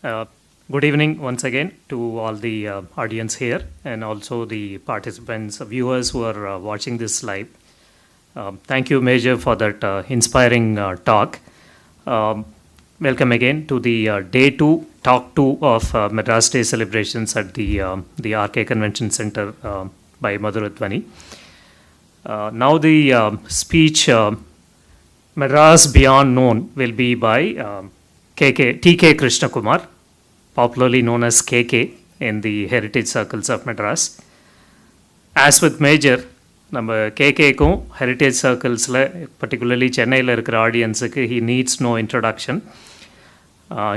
Uh, Good evening once again to all the audience here and also the participants, viewers who are watching this live. Thank you, Major, for that inspiring talk. Welcome again to the day 2, talk 2 of Madras Day celebrations at the RK Convention Center by Madhuradvani. Now the speech Madras Beyond Known will be by TK Krishna Kumar, popularly known as KK in the heritage circles of Madras. As with Major, நம்ம கேகேக்கும் heritage சர்க்கிள்ஸில் particularly சென்னையில் இருக்கிற ஆடியன்ஸுக்கு he needs no introduction.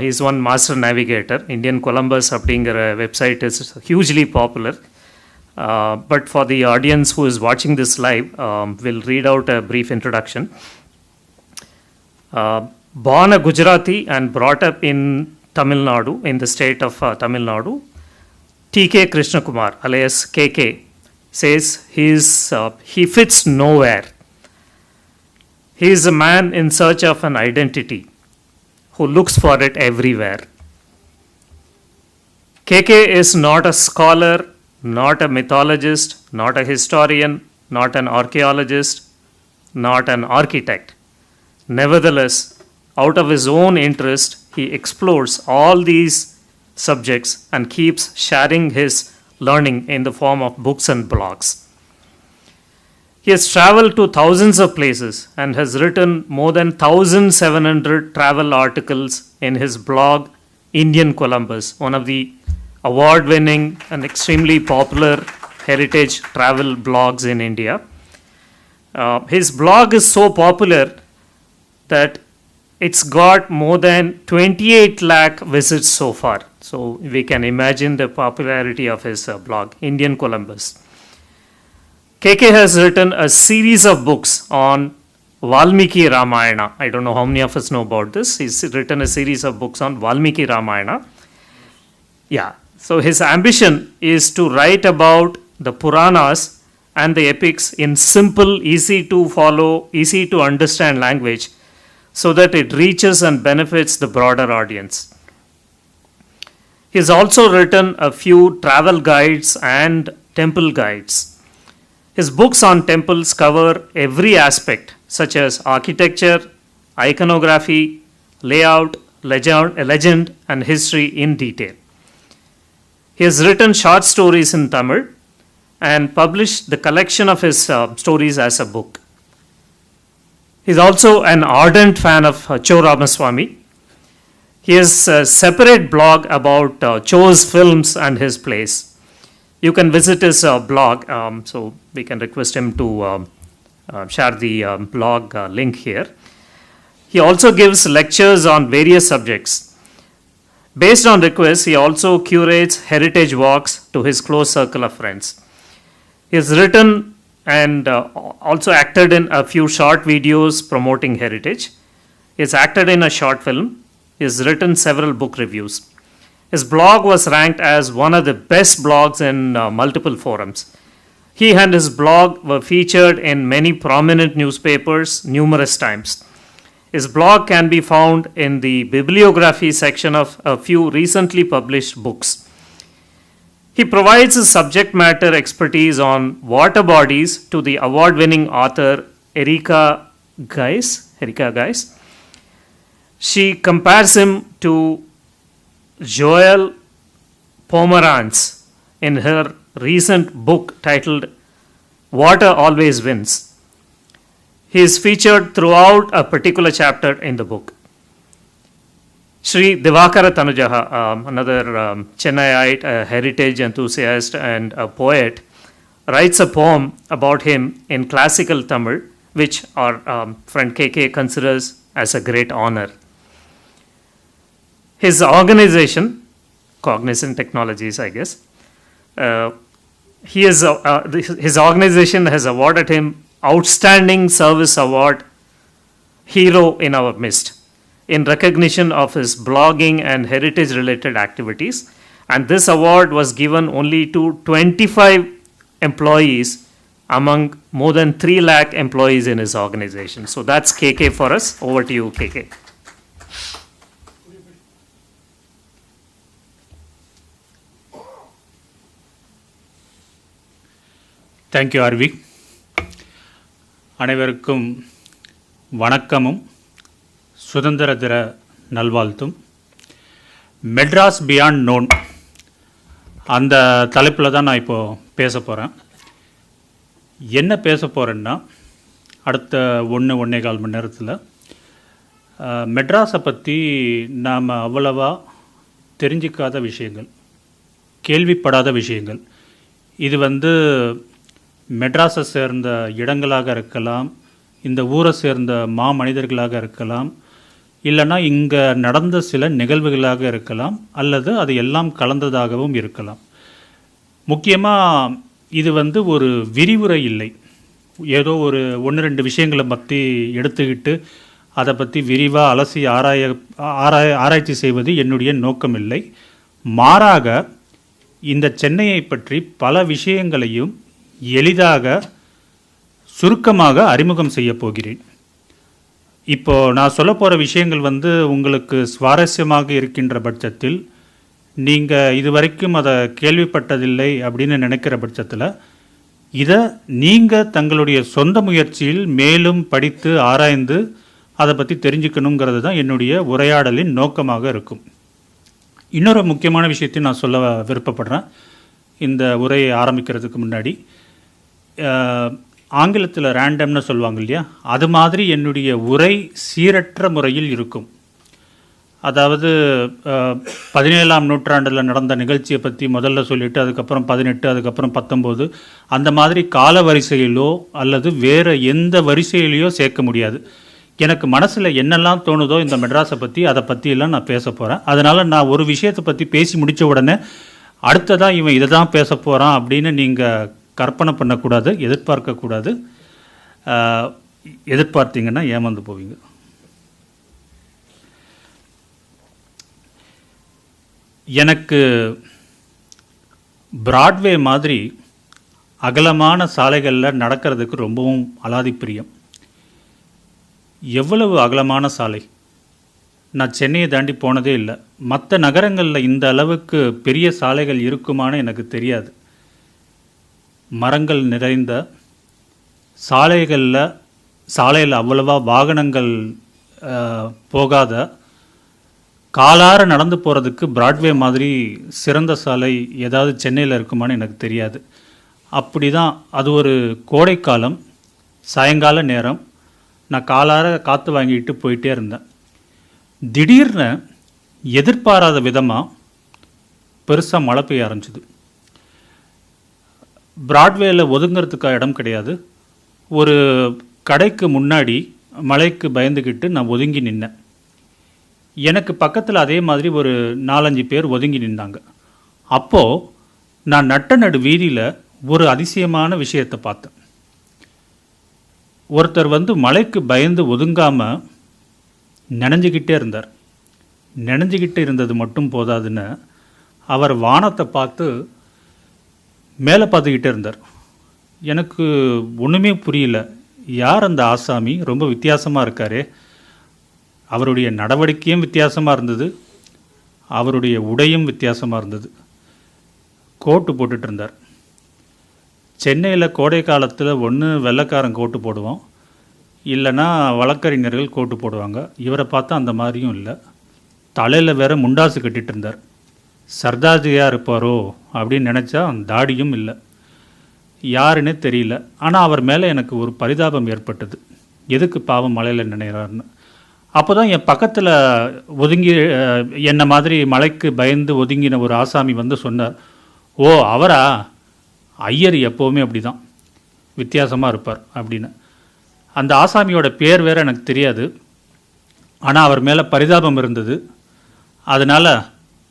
He's one master navigator. Indian Columbus அப்படிங்கிற website is hugely popular. But for the audience who is watching this live, we'll read out a brief introduction. Born a Gujarati and brought up in Tamil Nadu, in the state of Tamil Nadu, TK Krishna Kumar, alias KK, says he fits nowhere. He is a man in search of an identity who looks for it everywhere. KK is not a scholar, not a mythologist, not a historian, not an archaeologist, not an architect. Nevertheless, out of his own interest, he explores all these subjects and keeps sharing his learning in the form of books and blogs. He has traveled to thousands of places and has written more than 1,700 travel articles in his blog, Indian Columbus, one of the award-winning and extremely popular heritage travel blogs in India. His blog is so popular that it's got more than 28 lakh visits so far. So we can imagine the popularity of his blog, Indian Columbus. KK has written a series of books on Valmiki Ramayana. I don't know how many of us know about this. He's written a series of books on Valmiki Ramayana. Yeah, so his ambition is to write about the Puranas and the epics in simple, easy to follow, easy to understand language, so that it reaches and benefits the broader audience. He has also written a few travel guides and temple guides. His books on temples cover every aspect, such as architecture, iconography, layout, legend, and history in detail. He has written short stories in Tamil and published the collection of his stories as a book. He's also an ardent fan of Cho Ramaswamy. He has a separate blog about Cho's films and his plays. You can visit his blog, so we can request him to share the blog link here. He also gives lectures on various subjects. Based on request, he also curates heritage walks to his close circle of friends. He has written and also acted in a few short videos promoting heritage. He has acted in a short film. He has written several book reviews. His blog was ranked as one of the best blogs in multiple forums. He and his blog were featured in many prominent newspapers numerous times. His blog can be found in the bibliography section of a few recently published books. He provides his subject matter expertise on water bodies to the award-winning author Erika Geiss. She compares him to Joel Pomeranz in her recent book titled Water Always Wins. He is featured throughout a particular chapter in the book. Sri Divakara Tanujaha, another Chennaiite, a heritage enthusiast and a poet, writes a poem about him in classical Tamil, which our friend KK considers as a great honor. His organization, Cognizant Technologies, I guess, his organization has awarded him Outstanding Service Award, Hero in Our Midst, in recognition of his blogging and heritage-related activities. And this award was given only to 25 employees among more than 3 lakh employees in his organization. So that's KK for us. Over to you, KK. Thank you RV. அனைவருக்கும் வணக்கமும் சுதந்திர தின நல்வாழ்த்தும். Madras beyond known அந்த தலைப்பில் தான் நான் இப்போது பேச போகிறேன். என்ன பேச போகிறேன்னா, அடுத்த 1.25 மணி நேரத்தில் மெட்ராஸை பற்றி நாம் அவ்வளவா தெரிஞ்சிக்காத விஷயங்கள், கேள்விப்படாத விஷயங்கள், இது மெட்ராஸை சேர்ந்த இடங்களாக இருக்கலாம், இந்த ஊரை சேர்ந்த மனிதர்களாக இருக்கலாம், இல்லைன்னா இங்கே நடந்த சில நிகழ்வுகளாக இருக்கலாம், அல்லது அது எல்லாம் கலந்ததாகவும் இருக்கலாம். முக்கியமாக இது ஒரு விரிவுரை இல்லை. ஏதோ ஒரு 1-2 விஷயங்களை பற்றி எடுத்துக்கிட்டு அதை பற்றி விரிவாக அலசி ஆராய்ச்சி செய்வது என்னுடைய நோக்கம் இல்லை. மாறாக இந்த சென்னையை பற்றி பல விஷயங்களையும் எளிதாக சுருக்கமாக அறிமுகம் செய்ய போகிறேன். இப்போது நான் சொல்ல போகிற விஷயங்கள் உங்களுக்கு சுவாரஸ்யமாக இருக்கின்ற பட்சத்தில், நீங்கள் இதுவரைக்கும் அதை கேள்விப்பட்டதில்லை அப்படின்னு நினைக்கிற பட்சத்தில், இதை நீங்கள் தங்களுடைய சொந்த முயற்சியில் மேலும் படித்து ஆராய்ந்து அதை பற்றி தெரிஞ்சுக்கணுங்கிறது தான் என்னுடைய உரையாடலின் நோக்கமாக இருக்கும். இன்னொரு முக்கியமான விஷயத்தையும் நான் சொல்ல விருப்பப்படுறேன். இந்த உரையை ஆரம்பிக்கிறதுக்கு முன்னாடி, ஆங்கிலத்தில் ரேண்டம்னு சொல்லுவாங்க இல்லையா, அது மாதிரி என்னுடைய உரை சீரற்ற முறையில் இருக்கும். அதாவது 17ஆம் நூற்றாண்டில் நடந்த நிகழ்ச்சியை பற்றி முதல்ல சொல்லிவிட்டு அதுக்கப்புறம் 18, அதுக்கப்புறம் 19, அந்த மாதிரி கால வரிசையிலோ அல்லது வேறு எந்த வரிசையிலையோ சேர்க்க முடியாது. எனக்கு மனசில் என்னெல்லாம் தோணுதோ இந்த மெட்ராஸை பற்றி, அதை பற்றியெல்லாம் நான் பேச போகிறேன். அதனால் நான் ஒரு விஷயத்தை பற்றி பேசி முடித்த உடனே அடுத்ததாக இவன் இதை தான் பேச போகிறான் அப்படின்னு நீங்கள் கற்பனை பண்ணக்கூடாது, எதிர்பார்க்கக்கூடாது. எதிர்பார்த்தீங்கன்னா ஏமாந்து போவீங்க. எனக்கு பிராட்வே மாதிரி அகலமான சாலைகளில் நடக்கிறதுக்கு ரொம்பவும் அலாதி பிரியம். எவ்வளவு அகலமான சாலை! நான் சென்னையை தாண்டி போனதே இல்லை. மற்ற நகரங்களில் இந்த அளவுக்கு பெரிய சாலைகள் இருக்குமான்னு எனக்கு தெரியாது. மரங்கள் நிறைந்த சாலையில் அவ்வளவா வாகனங்கள் போகாத, காலார நடந்து போகிறதுக்கு பிராட்வே மாதிரி சிறந்த சாலை ஏதாவது சென்னையில் இருக்குமான்னு எனக்கு தெரியாது. அப்படி தான் அது ஒரு கோடைக்காலம் சாயங்கால நேரம். நான் காலார காற்று வாங்கிட்டு போயிட்டே இருந்தேன். திடீர்னு எதிர்பாராத விதமாக பெருசாக மழை பெய்ய ஆரம்பிச்சிது. பிராட்வேயில் ஒதுங்கிறதுக்கு இடம் கிடையாது. ஒரு கடைக்கு முன்னாடி மழைக்கு பயந்துக்கிட்டு நான் ஒதுங்கி நின்னேன். எனக்கு பக்கத்தில் அதே மாதிரி ஒரு 4-5 பேர் ஒதுங்கி நின்னாங்க. அப்போது நான் நட்ட நடு வீதியில் ஒரு அதிசயமான விஷயத்தை பார்த்தேன். ஒருத்தர் மழைக்கு பயந்து ஒதுங்காமல் நனைஞ்சிக்கிட்டே இருந்தார். நனைஞ்சிக்கிட்டு இருந்தது மட்டும் போதாதுன்னு அவர் வானத்தை பார்த்து மேலே பார்த்துக்கிட்டே இருந்தார். எனக்கு ஒன்றுமே புரியல. யார் அந்த ஆசாமி? ரொம்ப வித்தியாசமாக இருக்காரே. அவருடைய நடவடிக்கையும் வித்தியாசமாக இருந்தது, அவருடைய உடையும் வித்தியாசமாக இருந்தது. கோட்டு போட்டுட்டு இருந்தார். சென்னையில் கோடை காலத்தில் ஒன்று வெள்ளைக்காரன் கோட்டு போடுவோம், இல்லைன்னா வழக்கறிஞர்கள் கோட்டு போடுவாங்க. இவரை பார்த்தா அந்த மாதிரியும் இல்லை. தலையில் வேற முண்டாசு கட்டிகிட்டு இருந்தார். சர்தார்ஜியாக இருப்பாரோ அப்படின்னு நினச்சா தாடியும் இல்லை. யாருன்னே தெரியல. ஆனால் அவர் மேலே எனக்கு ஒரு பரிதாபம் ஏற்பட்டது. எதுக்கு பாவம் மழையில் நினைறாருன்னு. அப்போ தான் என் பக்கத்தில் ஒதுங்கி என்னை மாதிரி மழைக்கு பயந்து ஒதுங்கின ஒரு ஆசாமி சொன்னார், ஓ அவரா? ஐயர் எப்போவுமே அப்படி தான் வித்தியாசமாக இருப்பார் அப்படின்னு. அந்த ஆசாமியோட பேர் வேறு எனக்கு தெரியாது. ஆனால் அவர் மேலே பரிதாபம் இருந்தது. அதனால்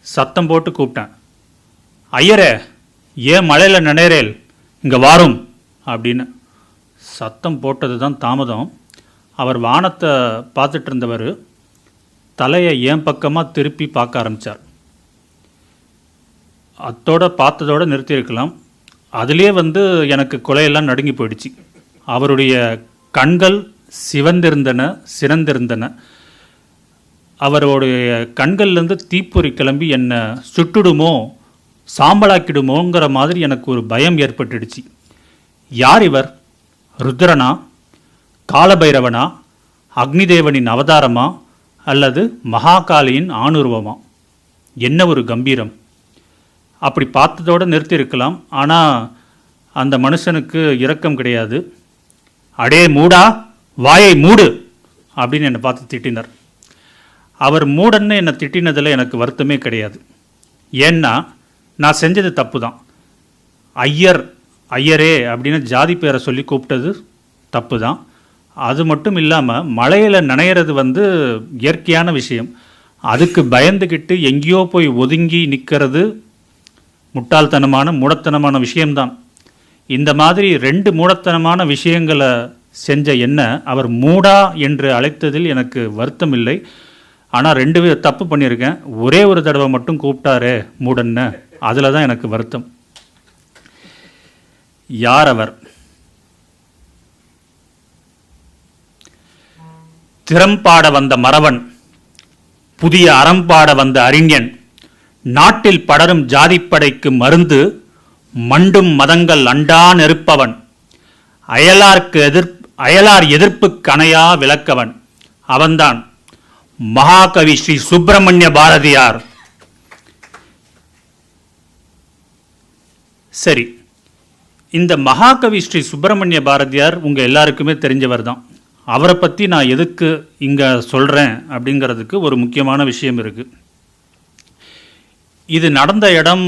சத்தம் போட்டு கூப்பிட்டேன், ஐயரே ஏன் மழையில் நினைறேல், இங்கே வாரும் அப்படின்னு. சத்தம் போட்டது தான் தாமதம். அவர் வானத்தை பார்த்துட்டு இருந்தவர் தலையை என் பக்கமாக திருப்பி பார்க்க ஆரம்பித்தார். அத்தோடு பார்த்ததோடு நிறுத்தியிருக்கலாம். அதிலே எனக்கு கொலையெல்லாம் நடுங்கி போயிடுச்சு. அவருடைய கண்கள் சிறந்திருந்தன. அவருடைய கண்கள்லேருந்து தீப்பொறி கிளம்பி என்னை சுட்டுடுமோ சாம்பலாக்கிடுமோங்கிற மாதிரி எனக்கு ஒரு பயம் ஏற்பட்டுடுச்சு. யார் இவர்? ருத்ரனா, காலபைரவனா, அக்னிதேவனின் அவதாரமா அல்லது மகாகாளியின் ஆணுருவமா? என்ன ஒரு கம்பீரம்! அப்படி பார்த்ததோடு நிறுத்தியிருக்கலாம். ஆனால் அந்த மனுஷனுக்கு இரக்கம் கிடையாது. அடே மூடா, வாயை மூடு அப்படின்னு என்னை பார்த்து திட்டினார். அவர் மூடன்னு என்னை திட்டினதில் எனக்கு வருத்தமே கிடையாது. ஏன்னா நான் செஞ்சது தப்பு தான். ஐயரே அப்படின்னு ஜாதி பேரை சொல்லி கூப்பிட்டது தப்பு தான். அது மட்டும் இல்லாமல் மழையில் நனையிறது இயற்கையான விஷயம். அதுக்கு பயந்துக்கிட்டு எங்கேயோ போய் ஒதுங்கி நிற்கிறது முட்டாள்தனமான மூடத்தனமான விஷயம்தான். இந்த மாதிரி 2 மூடத்தனமான விஷயங்களை செஞ்ச என்ன அவர் மூடா என்று அழைத்ததில் எனக்கு வருத்தம் இல்லை. ஆனால் 2 தப்பு பண்ணியிருக்கேன். ஒரே ஒரு தடவை மட்டும் கூப்பிட்டாரே மூடன்னு, அதில் தான் எனக்கு வருத்தம். யார் அவர்? திறம்பாட வந்த மறவன், புதிய அறம்பாட வந்த அறிஞன், நாட்டில் படரும் ஜாதிப்படைக்கு மருந்து, மண்டும் மதங்கள் அண்டா நெருப்பவன், அயலார் எதிர்ப்பு கணையா விளக்கவன், அவன்தான் மகாகவி ஸ்ரீ சுப்பிரமணிய பாரதியார். சரி, இந்த மகாகவி ஸ்ரீ சுப்பிரமணிய பாரதியார் உங்கள் எல்லாருக்குமே தெரிஞ்சவர் தான். அவரை பற்றி நான் எதுக்கு இங்கே சொல்கிறேன் அப்படிங்கிறதுக்கு ஒரு முக்கியமான விஷயம் இருக்குது. இது நடந்த இடம்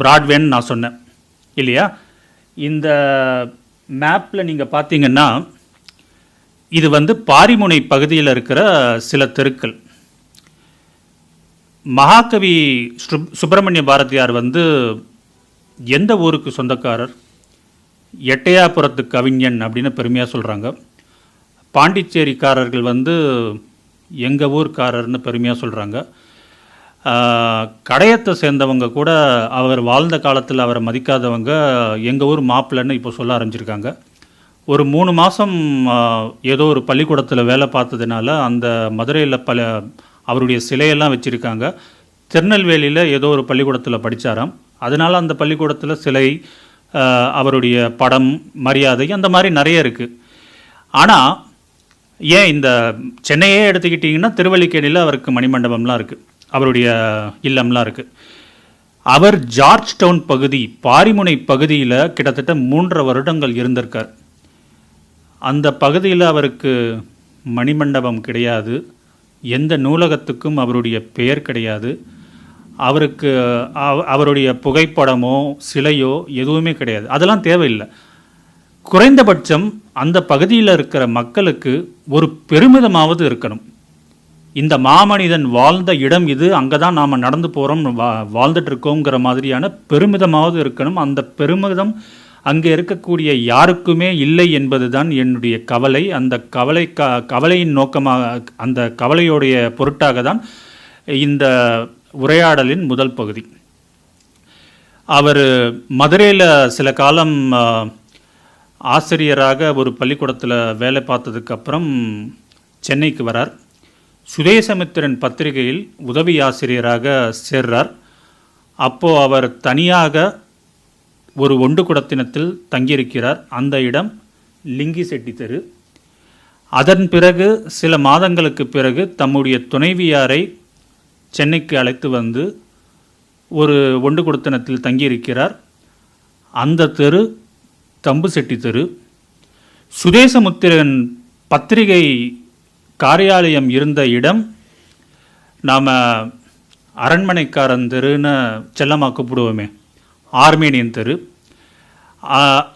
பிராட்வேன்னு நான் சொன்னேன் இல்லையா? இந்த மேப்பில் நீங்கள் பார்த்தீங்கன்னா இது பாரிமுனை பகுதியில் இருக்கிற சில தெருக்கள். மகாகவி சுப்பிரமணிய பாரதியார் எந்த ஊருக்கு சொந்தக்காரர்? எட்டையாபுரத்து கவிஞன் அப்படின்னு பெருமையாக சொல்கிறாங்க. பாண்டிச்சேரிக்காரர்கள் எங்கள் ஊர்க்காரர்னு பெருமையாக சொல்கிறாங்க. கடையத்தை சேர்ந்தவங்க கூட அவர் வாழ்ந்த காலத்தில் அவரை மதிக்காதவங்க எங்கள் ஊர் மாப்பிள்ளைன்னு இப்போ சொல்ல ஆரம்பிச்சிருக்காங்க. ஒரு 3 மாதம் ஏதோ ஒரு பள்ளிக்கூடத்தில் வேலை பார்த்ததுனால அந்த மதுரையில் அவருடைய சிலையெல்லாம் வச்சுருக்காங்க. திருநெல்வேலியில் ஏதோ ஒரு பள்ளிக்கூடத்தில் படித்தாராம். அதனால் அந்த பள்ளிக்கூடத்தில் சிலை, அவருடைய படம், மரியாதை, அந்த மாதிரி நிறைய இருக்குது. ஆனால் ஏன் இந்த சென்னையே எடுத்துக்கிட்டிங்கன்னா திருவல்லிக்கேணியில் அவருக்கு மணிமண்டபம்லாம் இருக்குது, அவருடைய இல்லம்லாம் இருக்குது. அவர் ஜார்ஜ் டவுன் பகுதி, பாரிமுனை பகுதியில் கிட்டத்தட்ட 3.5 வருடங்கள் இருந்திருக்கார். அந்த பகுதியில் அவருக்கு மணிமண்டபம் கிடையாது, எந்த நூலகத்துக்கும் அவருடைய பெயர் கிடையாது, அவருக்கு அவருடைய புகைப்படமோ சிலையோ எதுவுமே கிடையாது. அதெல்லாம் தேவையில்லை. குறைந்தபட்சம் அந்த பகுதியில் இருக்கிற மக்களுக்கு ஒரு பெருமிதமாவது இருக்கணும். இந்த மாமனிதன் வாழ்ந்த இடம் இது, அங்கே தான் நாம் நடந்து போகிறோம், வாழ்ந்துட்டு இருக்கோங்கிற மாதிரியான பெருமிதமாவது இருக்கணும். அந்த பெருமிதம் அங்கே இருக்கக்கூடிய யாருக்குமே இல்லை என்பது தான் என்னுடைய கவலை. அந்த கவலையின் நோக்கமாக, அந்த கவலையோடைய பொருட்டாக தான் இந்த உரையாடலின் முதல் பகுதி. அவர் மதுரையில் சில காலம் ஆசிரியராக ஒரு பள்ளிக்கூடத்தில் வேலை பார்த்ததுக்கப்புறம் சென்னைக்கு வரார். சுதேசமித்திரன் பத்திரிகையில் உதவி ஆசிரியராக சேர்றார். அப்போது அவர் தனியாக ஒரு ஒண்டு குடத்தினத்தில் தங்கியிருக்கிறார். அந்த இடம் லிங்கி செட்டி தெரு. அதன் பிறகு சில மாதங்களுக்கு பிறகு தம்முடைய துணைவியாரை சென்னைக்கு அழைத்து ஒரு ஒண்டு குடத்தினத்தில் தங்கியிருக்கிறார். அந்த தெரு தம்பு செட்டி தெரு. சுதேசமுத்திரன் பத்திரிகை காரியாலயம் இருந்த இடம் நாம் அரண்மனைக்காரன் தெருன்னு செல்லமாக கூப்பிடுவோமே, ஆர்மேனியன் தெரு.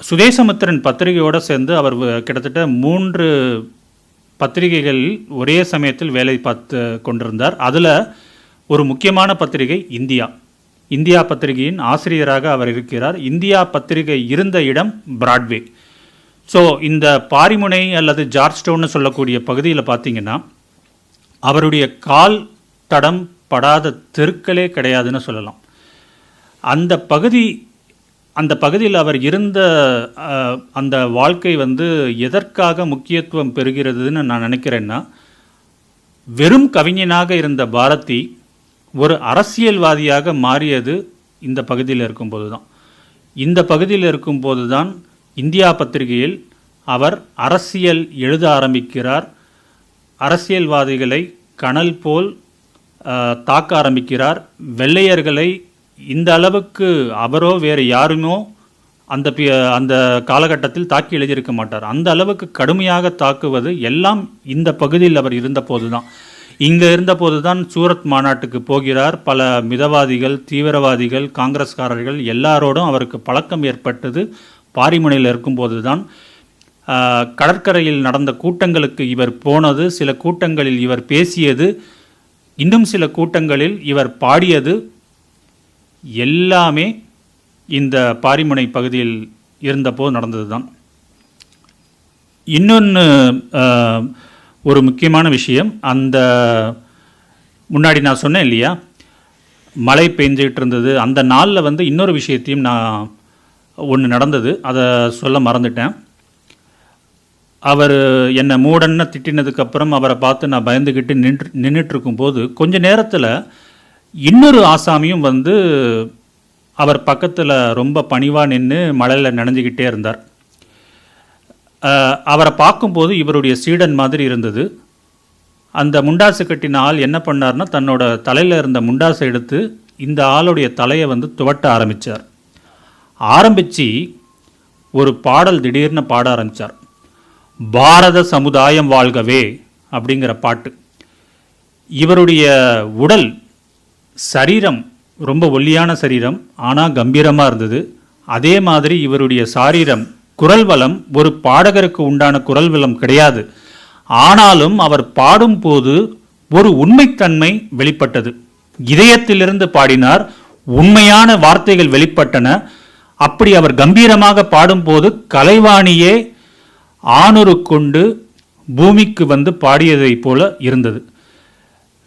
சுதேசமுத்திரன் பத்திரிகையோடு சேர்ந்து அவர் கிட்டத்தட்ட 3 பத்திரிகைகளில் ஒரே சமயத்தில் வேலை பார்த்து கொண்டிருந்தார். அதில் ஒரு முக்கியமான பத்திரிகை இந்தியா பத்திரிகையின் ஆசிரியராக அவர் இருக்கிறார். இந்தியா பத்திரிகை இருந்த இடம் பிராட்வே. ஸோ இந்த பாரிமுனை அல்லது ஜார்ஜ் டவுன்னு சொல்லக்கூடிய பகுதியில் பார்த்தீங்கன்னா அவருடைய கால் தடம் படாத தெருக்களே கிடையாதுன்னு சொல்லலாம். அந்த பகுதியில் அவர் இருந்த அந்த வாழ்க்கை எதற்காக முக்கியத்துவம் பெறுகிறதுன்னு நான் நினைக்கிறேன்னா, வெறும் கவிஞனாக இருந்த பாரதி ஒரு அரசியல்வாதியாக மாறியது இந்த பகுதியில் இருக்கும்போது தான். இந்த பகுதியில் இருக்கும்போது தான் இந்தியா பத்திரிகையில் அவர் அரசியல் எழுத ஆரம்பிக்கிறார். அரசியல்வாதிகளை கனல் போல் தாக்க ஆரம்பிக்கிறார். வெள்ளையர்களை இந்த அளவுக்கு அவரோ வேறு யாருமோ அந்த காலகட்டத்தில் தாக்கி எழுதியிருக்க மாட்டார். அந்த அளவுக்கு கடுமையாக தாக்குவது எல்லாம் இந்த பகுதியில் அவர் இருந்தபோது தான். இங்கே இருந்தபோது தான் சூரத் மாநாட்டுக்கு போகிறார். பல மிதவாதிகள், தீவிரவாதிகள், காங்கிரஸ்காரர்கள் எல்லாரோடும் அவருக்கு பழக்கம் ஏற்பட்டது பாரிமுனையில் இருக்கும்போது தான். கடற்கரையில் நடந்த கூட்டங்களுக்கு இவர் போனது, சில கூட்டங்களில் இவர் பேசியது, இன்னும் சில கூட்டங்களில் இவர் பாடியது எல்லாமே இந்த பாரிமுனை பகுதியில் இருந்தபோது நடந்தது தான். இன்னொன்று ஒரு முக்கியமான விஷயம், அந்த முன்னாடி நான் சொன்னேன் இல்லையா, மழை பெஞ்சிட்டு இருந்தது. அந்த நாளில் இன்னொரு விஷயத்தையும் நான் ஒன்று நடந்தது, அதை சொல்ல மறந்துட்டேன். அவர் என்னை மூடன்னு திட்டினதுக்கப்புறம் அவரை பார்த்து நான் பயந்துக்கிட்டு நின்றுட்டு இருக்கும்போது கொஞ்ச நேரத்தில் இன்னொரு ஆசாமியும் அவர் பக்கத்தில் ரொம்ப பணிவாக நின்று மழையில் நனைஞ்சிக்கிட்டே இருந்தார். அவரை பார்க்கும்போது இவருடைய சீடன் மாதிரி இருந்தது. அந்த முண்டாசு கட்டின ஆள் என்ன பண்ணார்னா, தன்னோட தலையில் இருந்த முண்டாசை எடுத்து இந்த ஆளுடைய தலையை துவட்ட ஆரம்பித்து ஒரு பாடல் திடீர்னு பாட ஆரம்பித்தார். பாரத சமுதாயம் வாழ்கவே அப்படிங்கிற பாட்டு. இவருடைய உடல் சரீரம் ரொம்ப ஒல்லியான சரீரம், ஆனால் கம்பீரமாக இருந்தது. அதே மாதிரி இவருடைய சாரீரம், குரல் வளம் ஒரு பாடகருக்கு உண்டான குரல் வளம் கிடையாது. ஆனாலும் அவர் பாடும்போது ஒரு உண்மைத்தன்மை வெளிப்பட்டது. இதயத்திலிருந்து பாடினார், உண்மையான வார்த்தைகள் வெளிப்பட்டன. அப்படி அவர் கம்பீரமாக பாடும்போது கலைவாணியே ஆணுரு கொண்டு பூமிக்கு பாடியதை போல இருந்தது.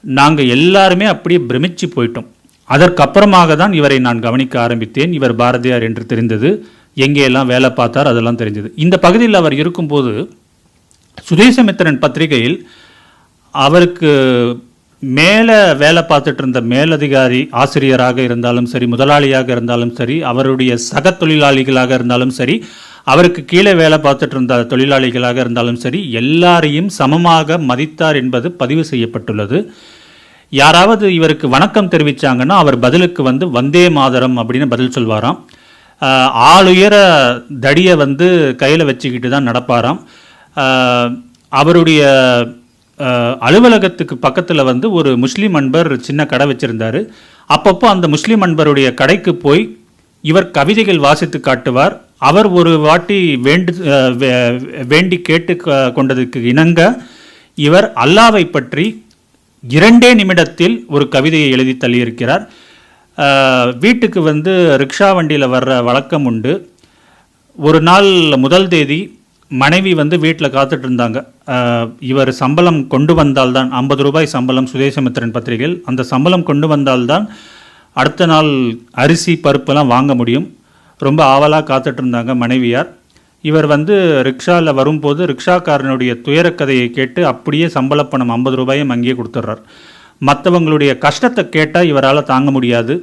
நாங்கள் எல்லாருமே அப்படியே பிரமிச்சு போயிட்டோம். அதற்கப்புறமாக தான் இவரை நான் கவனிக்க ஆரம்பித்தேன். இவர் பாரதியார் என்று தெரிந்தது. எங்கேயெல்லாம் வேலை பார்த்தார் அதெல்லாம் தெரிஞ்சது. இந்த பகுதியில் அவர் இருக்கும்போது சுதேசமித்திரன் பத்திரிகையில் அவருக்கு மேலே வேலை பார்த்துட்டு இருந்த மேலதிகாரி, ஆசிரியராக இருந்தாலும் சரி, முதலாளியாக இருந்தாலும் சரி, அவருடைய சக தொழிலாளிகளாக இருந்தாலும் சரி, அவருக்கு கீழே வேலை பார்த்துட்டு இருந்த தொழிலாளிகளாக இருந்தாலும் சரி, எல்லாரையும் சமமாக மதித்தார் என்பது பதிவு செய்யப்பட்டுள்ளது. யாராவது இவருக்கு வணக்கம் தெரிவித்தாங்கன்னா அவர் பதிலுக்கு வந்தே மாதரம் அப்படின்னு பதில் சொல்வாராம். ஆளுயர தடியை கையில் வச்சுக்கிட்டு தான் நடப்பாராம். அவருடைய அலுவலகத்துக்கு பக்கத்தில் ஒரு முஸ்லீம் அன்பர் சின்ன கடை வச்சுருந்தார். அப்பப்போ அந்த முஸ்லீம் அன்பருடைய கடைக்கு போய் இவர் கவிதைகள் வாசித்து காட்டுவார். அவர் ஒரு வாட்டி வேண்டி கேட்டு கொண்டதுக்கு இணங்க இவர் அல்லாவை பற்றி 2 நிமிடத்தில் ஒரு கவிதையை எழுதி தள்ளியிருக்கிறார். வீட்டுக்கு ரிக்ஷா வண்டியில் வர்ற வழக்கம் உண்டு. ஒரு நாள் முதல் தேதி மனைவி வீட்டில் காத்துட்டு இருந்தாங்க. இவர் சம்பளம் கொண்டு வந்தால்தான், 50 ரூபாய் சம்பளம் சுதேசமித்திரன் பத்திரிகையில், அந்த சம்பளம் கொண்டு வந்தால்தான் அடுத்த நாள் அரிசி பருப்பெல்லாம் வாங்க முடியும். ரொம்ப ஆவலாக காத்துட்டு இருந்தாங்க மனைவியார். இவர் ரிக்ஷாவில் வரும்போது ரிக்ஷாக்காரனுடைய துயரக்கதையை கேட்டு அப்படியே சம்பள பணம் 50 ரூபாயும் அங்கேயே கொடுத்துட்றார். மற்றவங்களுடைய கஷ்டத்தை கேட்டால் இவரால் தாங்க முடியாது.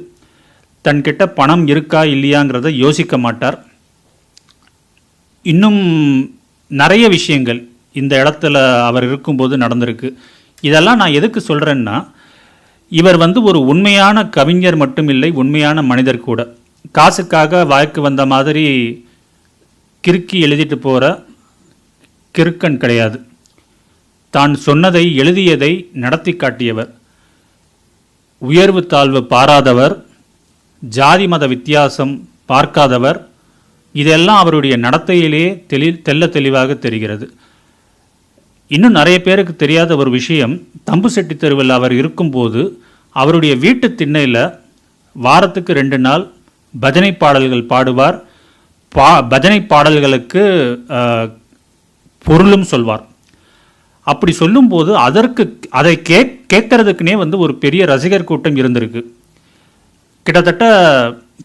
தன்கிட்ட பணம் இருக்கா இல்லையாங்கிறத யோசிக்க மாட்டார். இன்னும் நிறைய விஷயங்கள் இந்த இடத்துல அவர் இருக்கும்போது நடந்திருக்கு. இதெல்லாம் நான் எதுக்கு சொல்கிறேன்னா, இவர் ஒரு உண்மையான கவிஞர் மட்டும் இல்லை, உண்மையான மனிதர் கூட. காசுக்காக வாய்க்கு வந்த மாதிரி கிறுக்கி எழுதிட்டு போகிற கிறுக்கன் கிடையாது. தான் சொன்னதை, எழுதியதை நடத்தி காட்டியவர். உயர்வு தாழ்வு பாராதவர், ஜாதி மத வித்தியாசம் பார்க்காதவர். இதெல்லாம் அவருடைய நடத்தையிலே தெல்ல தெளிவாக தெரிகிறது. இன்னும் நிறைய பேருக்கு தெரியாத ஒரு விஷயம், தம்புசெட்டி தெருவில் அவர் இருக்கும்போது அவருடைய வீட்டு திண்ணையில் வாரத்துக்கு 2 நாள் பஜனை பாடல்கள் பாடுவார். பஜனை பாடல்களுக்கு பொருளும் சொல்வார். அப்படி சொல்லும்போது அதை கேட்கறதுக்குனே ஒரு பெரிய ரசிகர் கூட்டம் இருந்திருக்கு. கிட்டத்தட்ட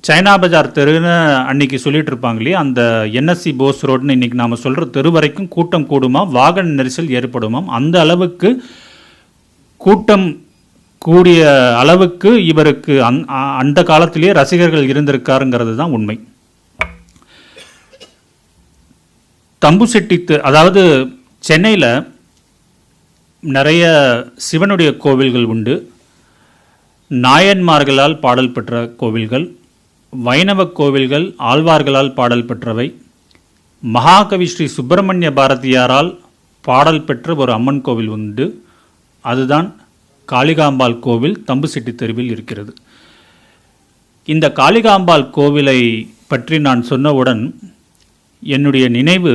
சைனா பஜார் தெருன்னு அன்னைக்கு சொல்லிட்டு இருப்பாங்க இல்லையா, அந்த என்எஸ்சி போஸ் ரோடுன்னு இன்னைக்கு நாம் சொல்கிற தெரு வரைக்கும் கூட்டம் கூடுமா, வாகன நெரிசல் ஏற்படுமாம். அந்த அளவுக்கு கூட்டம் கூடிய அளவுக்கு இவருக்கு அந்த காலத்திலேயே ரசிகர்கள் இருந்திருக்காருங்கிறது தான் உண்மை. தம்புசெட்டி அதாவது சென்னையில் நிறைய சிவனுடைய கோவில்கள் உண்டு. நாயன்மார்களால் பாடல் பெற்ற கோவில்கள், வைணவ கோவில்கள் ஆழ்வார்களால் பாடல் பெற்றவை, மகாகவி ஸ்ரீ சுப்பிரமணிய பாரதியாரால் பாடல் பெற்ற ஒரு அம்மன் கோவில் உண்டு. அதுதான் காளிகாம்பாள் கோவில் தம்புசெட்டி தெருவில் இருக்கிறது. இந்த காளிகாம்பாள் கோவிலை பற்றி நான் சொன்னவுடன் என்னுடைய நினைவு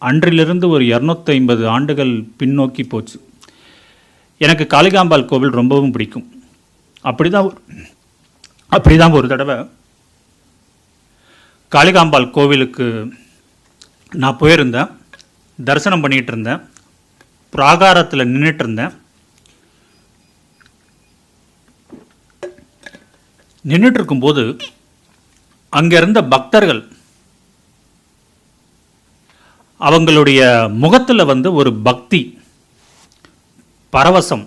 அன்றிலிருந்து ஒரு 250 ஆண்டுகள் பின்னோக்கி போச்சு. எனக்கு காளிகாம்பாள் கோவில் ரொம்பவும் பிடிக்கும். அப்படிதான் ஒரு தடவை காளிகாம்பாள் கோவிலுக்கு நான் போயிருந்தேன். தரிசனம் பண்ணிகிட்டு இருந்தேன். பிராகாரத்தில் நின்றுட்டு இருந்தேன். நின்றுட்டு இருக்கும்போது அங்கே இருந்த பக்தர்கள் அவங்களுடைய முகத்தில் ஒரு பக்தி, பரவசம்,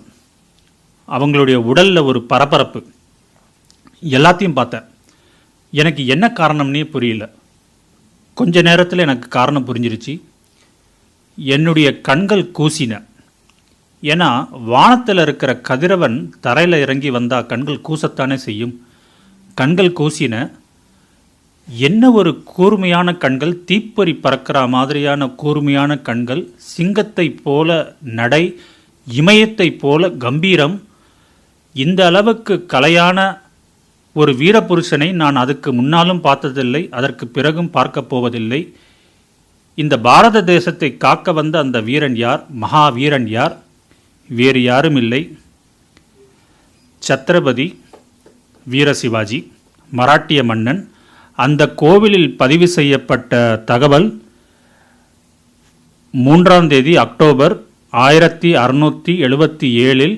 அவங்களுடைய உடலில் ஒரு பரபரப்பு, எல்லாத்தையும் பார்த்தேன். எனக்கு என்ன காரணம்னே புரியல. கொஞ்ச நேரத்தில் எனக்கு காரணம் புரிஞ்சிருச்சு. என்னுடைய கண்கள் கூசின. ஏன்னா வானத்தில் இருக்கிற கதிரவன் தரையில் இறங்கி வந்தால் கண்கள் கூசத்தானே செய்யும். கண்கள் கூசின. என்ன ஒரு கூர்மையான கண்கள், தீப்பொறி பறக்கிற மாதிரியான கூர்மையான கண்கள், சிங்கத்தை போல நடை, இமயத்தை போல கம்பீரம். இந்த அளவுக்கு கலையான ஒரு வீரபுருஷனை நான் அதுக்கு முன்னாலும் பார்த்ததில்லை, அதற்கு பிறகும் பார்க்க போவதில்லை. இந்த பாரத தேசத்தை காக்க வந்த அந்த வீரன் யார்? மகாவீரன் யார்? வேறு யாரும் இல்லை, சத்ரபதி வீர சிவாஜி, மராட்டிய மன்னன். அந்த கோவிலில் பதிவு செய்யப்பட்ட தகவல் 3ஆம் தேதி அக்டோபர் 1677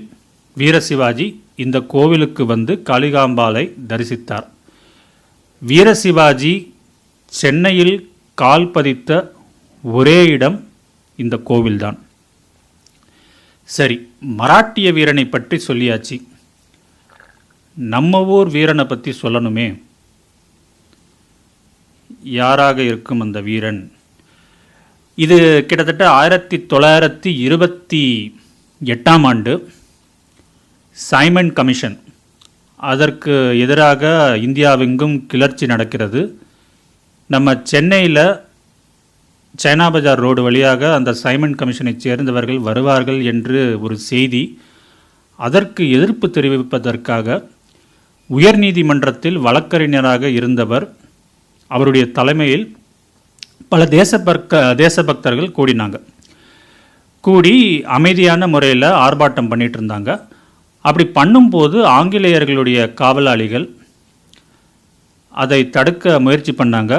வீர சிவாஜி இந்த கோவிலுக்கு வந்து காளிகாம்பாளை தரிசித்தார். வீர சிவாஜி சென்னையில் கால் பதித்த ஒரே இடம் இந்த கோவில்தான். சரி, மராட்டிய வீரனை பற்றி சொல்லியாச்சு. நம்ம ஊர் வீரனை பற்றி சொல்லணுமே. யாராக இருக்கும் அந்த வீரன்? இது கிட்டத்தட்ட 1928ஆம் ஆண்டு சைமன் கமிஷன், அதற்கு எதிராக இந்தியாவெங்கும் கிளர்ச்சி நடக்கிறது. நம்ம சென்னையில் சைனா பஜார் ரோடு வழியாக அந்த சைமன் கமிஷனை சேர்ந்தவர்கள் வருவார்கள் என்று ஒரு செய்தி. அதற்கு எதிர்ப்பு தெரிவிப்பதற்காக உயர்நீதிமன்றத்தில் வழக்கறிஞராக இருந்தவர், அவருடைய தலைமையில் பல தேசபக்தர்கள் கூடினாங்க. கூடி அமைதியான முறையில் ஆர்ப்பாட்டம் பண்ணிட்டு இருந்தாங்க. அப்படி பண்ணும்போது ஆங்கிலேயர்களுடைய காவலாளிகள் அதை தடுக்க முயற்சி பண்ணாங்க.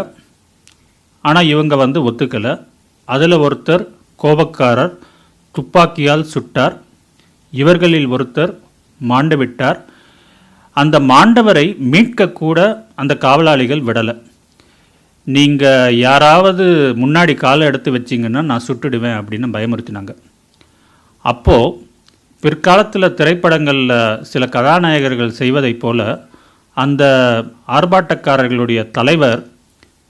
ஆனால் இவங்க ஒத்துக்கலை. அதில் ஒருத்தர் கோபக்காரர் துப்பாக்கியால் சுட்டார். இவர்களில் ஒருத்தர் மாண்டு விட்டார். அந்த மாண்டவரை மீட்கக்கூட அந்த காவலாளிகள் விடலை. நீங்கள் யாராவது முன்னாடி காலை எடுத்து வச்சிங்கன்னா நான் சுட்டுடுவேன் அப்படின்னு பயமுறுத்தினாங்க. அப்போது பிற்காலத்தில் திரைப்படங்களில் சில கதாநாயகர்கள் செய்வதைப் போல அந்த ஆர்ப்பாட்டக்காரர்களுடைய தலைவர்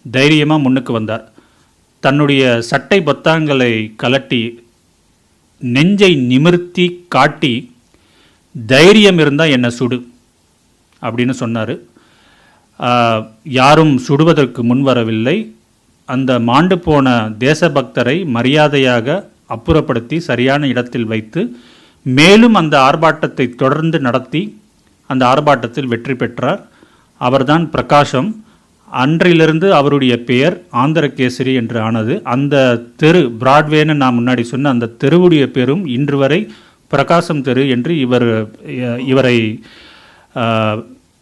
தைரியமாக முன்னுக்கு வந்தார். தன்னுடைய சட்டை பொத்தாங்களை கலட்டி நெஞ்சை நிமிர்த்தி காட்டி, தைரியம் இருந்தால் என்னை சுடு அப்படின்னு சொன்னார். யாரும் சுடுவதற்கு முன்வரவில்லை. அந்த மாண்டு போன தேசபக்தரை மரியாதையாக அப்புறப்படுத்தி சரியான இடத்தில் வைத்து மேலும் அந்த ஆர்ப்பாட்டத்தை தொடர்ந்து நடத்தி அந்த ஆர்ப்பாட்டத்தில் வெற்றி பெற்றார். அவர்தான் பிரகாசம். அன்றிலிருந்து அவருடைய பெயர் ஆந்திரகேசரி என்று ஆனது. அந்த தெரு, பிராட்வேன்னு நான் முன்னாடி சொன்ன அந்த தெருவுடைய பேரும் இன்று வரை பிரகாசம் தெரு என்று இவரை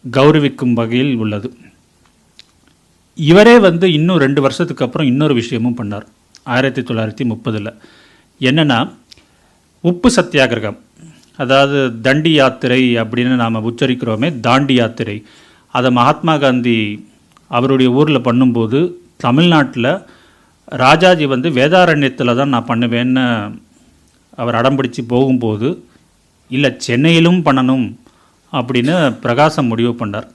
கௌரவிக்கும் வகையில் உள்ளது. இவரே இன்னும் 2 வருஷத்துக்கு அப்புறம் இன்னொரு விஷயமும் பண்ணார். 1930. என்னென்னா, உப்பு சத்தியாகிரகம், அதாவது தண்டி யாத்திரை அப்படின்னு நாம் உச்சரிக்கிறோமே, தாண்டி யாத்திரை, அதை மகாத்மா காந்தி அவருடைய ஊரில் பண்ணும்போது தமிழ்நாட்டில் ராஜாஜி வேதாரண்யத்தில் தான் நான் பண்ணுவேன்னு அவர் அடம்பிடிச்சு போகும்போது, இல்லை சென்னையிலும் பண்ணணும் அப்படின்னு பிரகாசம் முடிவு பண்ணார்.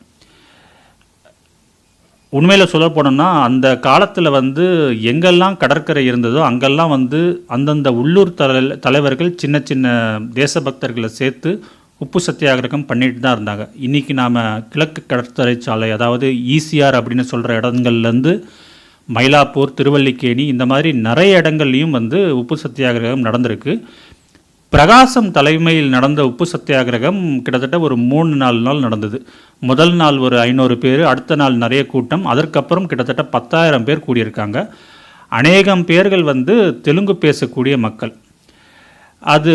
உண்மையில் சொல்ல போனோம்னா அந்த காலத்தில் வந்து எங்கெல்லாம் கடற்கரை இருந்ததோ அங்கெல்லாம் வந்து அந்தந்த உள்ளூர் தலைவர்கள் சின்ன சின்ன தேசபக்தர்களை சேர்த்து உப்பு சத்தியாகிரகம் பண்ணிட்டு தான் இருந்தாங்க. இன்றைக்கி நாம் கிழக்கு கடற்கரை சாலை, அதாவது ஈசிஆர் அப்படின்னு சொல்கிற இடங்கள்லேருந்து மயிலாப்பூர், திருவல்லிக்கேணி, இந்த மாதிரி நிறைய இடங்கள்லையும் வந்து உப்பு சத்தியாகிரகம் நடந்திருக்கு. பிரகாசம் தலைமையில் நடந்த உப்பு சத்தியாகிரகம் கிட்டத்தட்ட ஒரு 3-4 நாள் நடந்தது. முதல் நாள் ஒரு 500 பேர், அடுத்த நாள் நிறைய கூட்டம், அதற்கப்புறம் கிட்டத்தட்ட 10,000 பேர் கூடியிருக்காங்க. அநேகம் பேர்கள் வந்து தெலுங்கு பேசக்கூடிய மக்கள். அது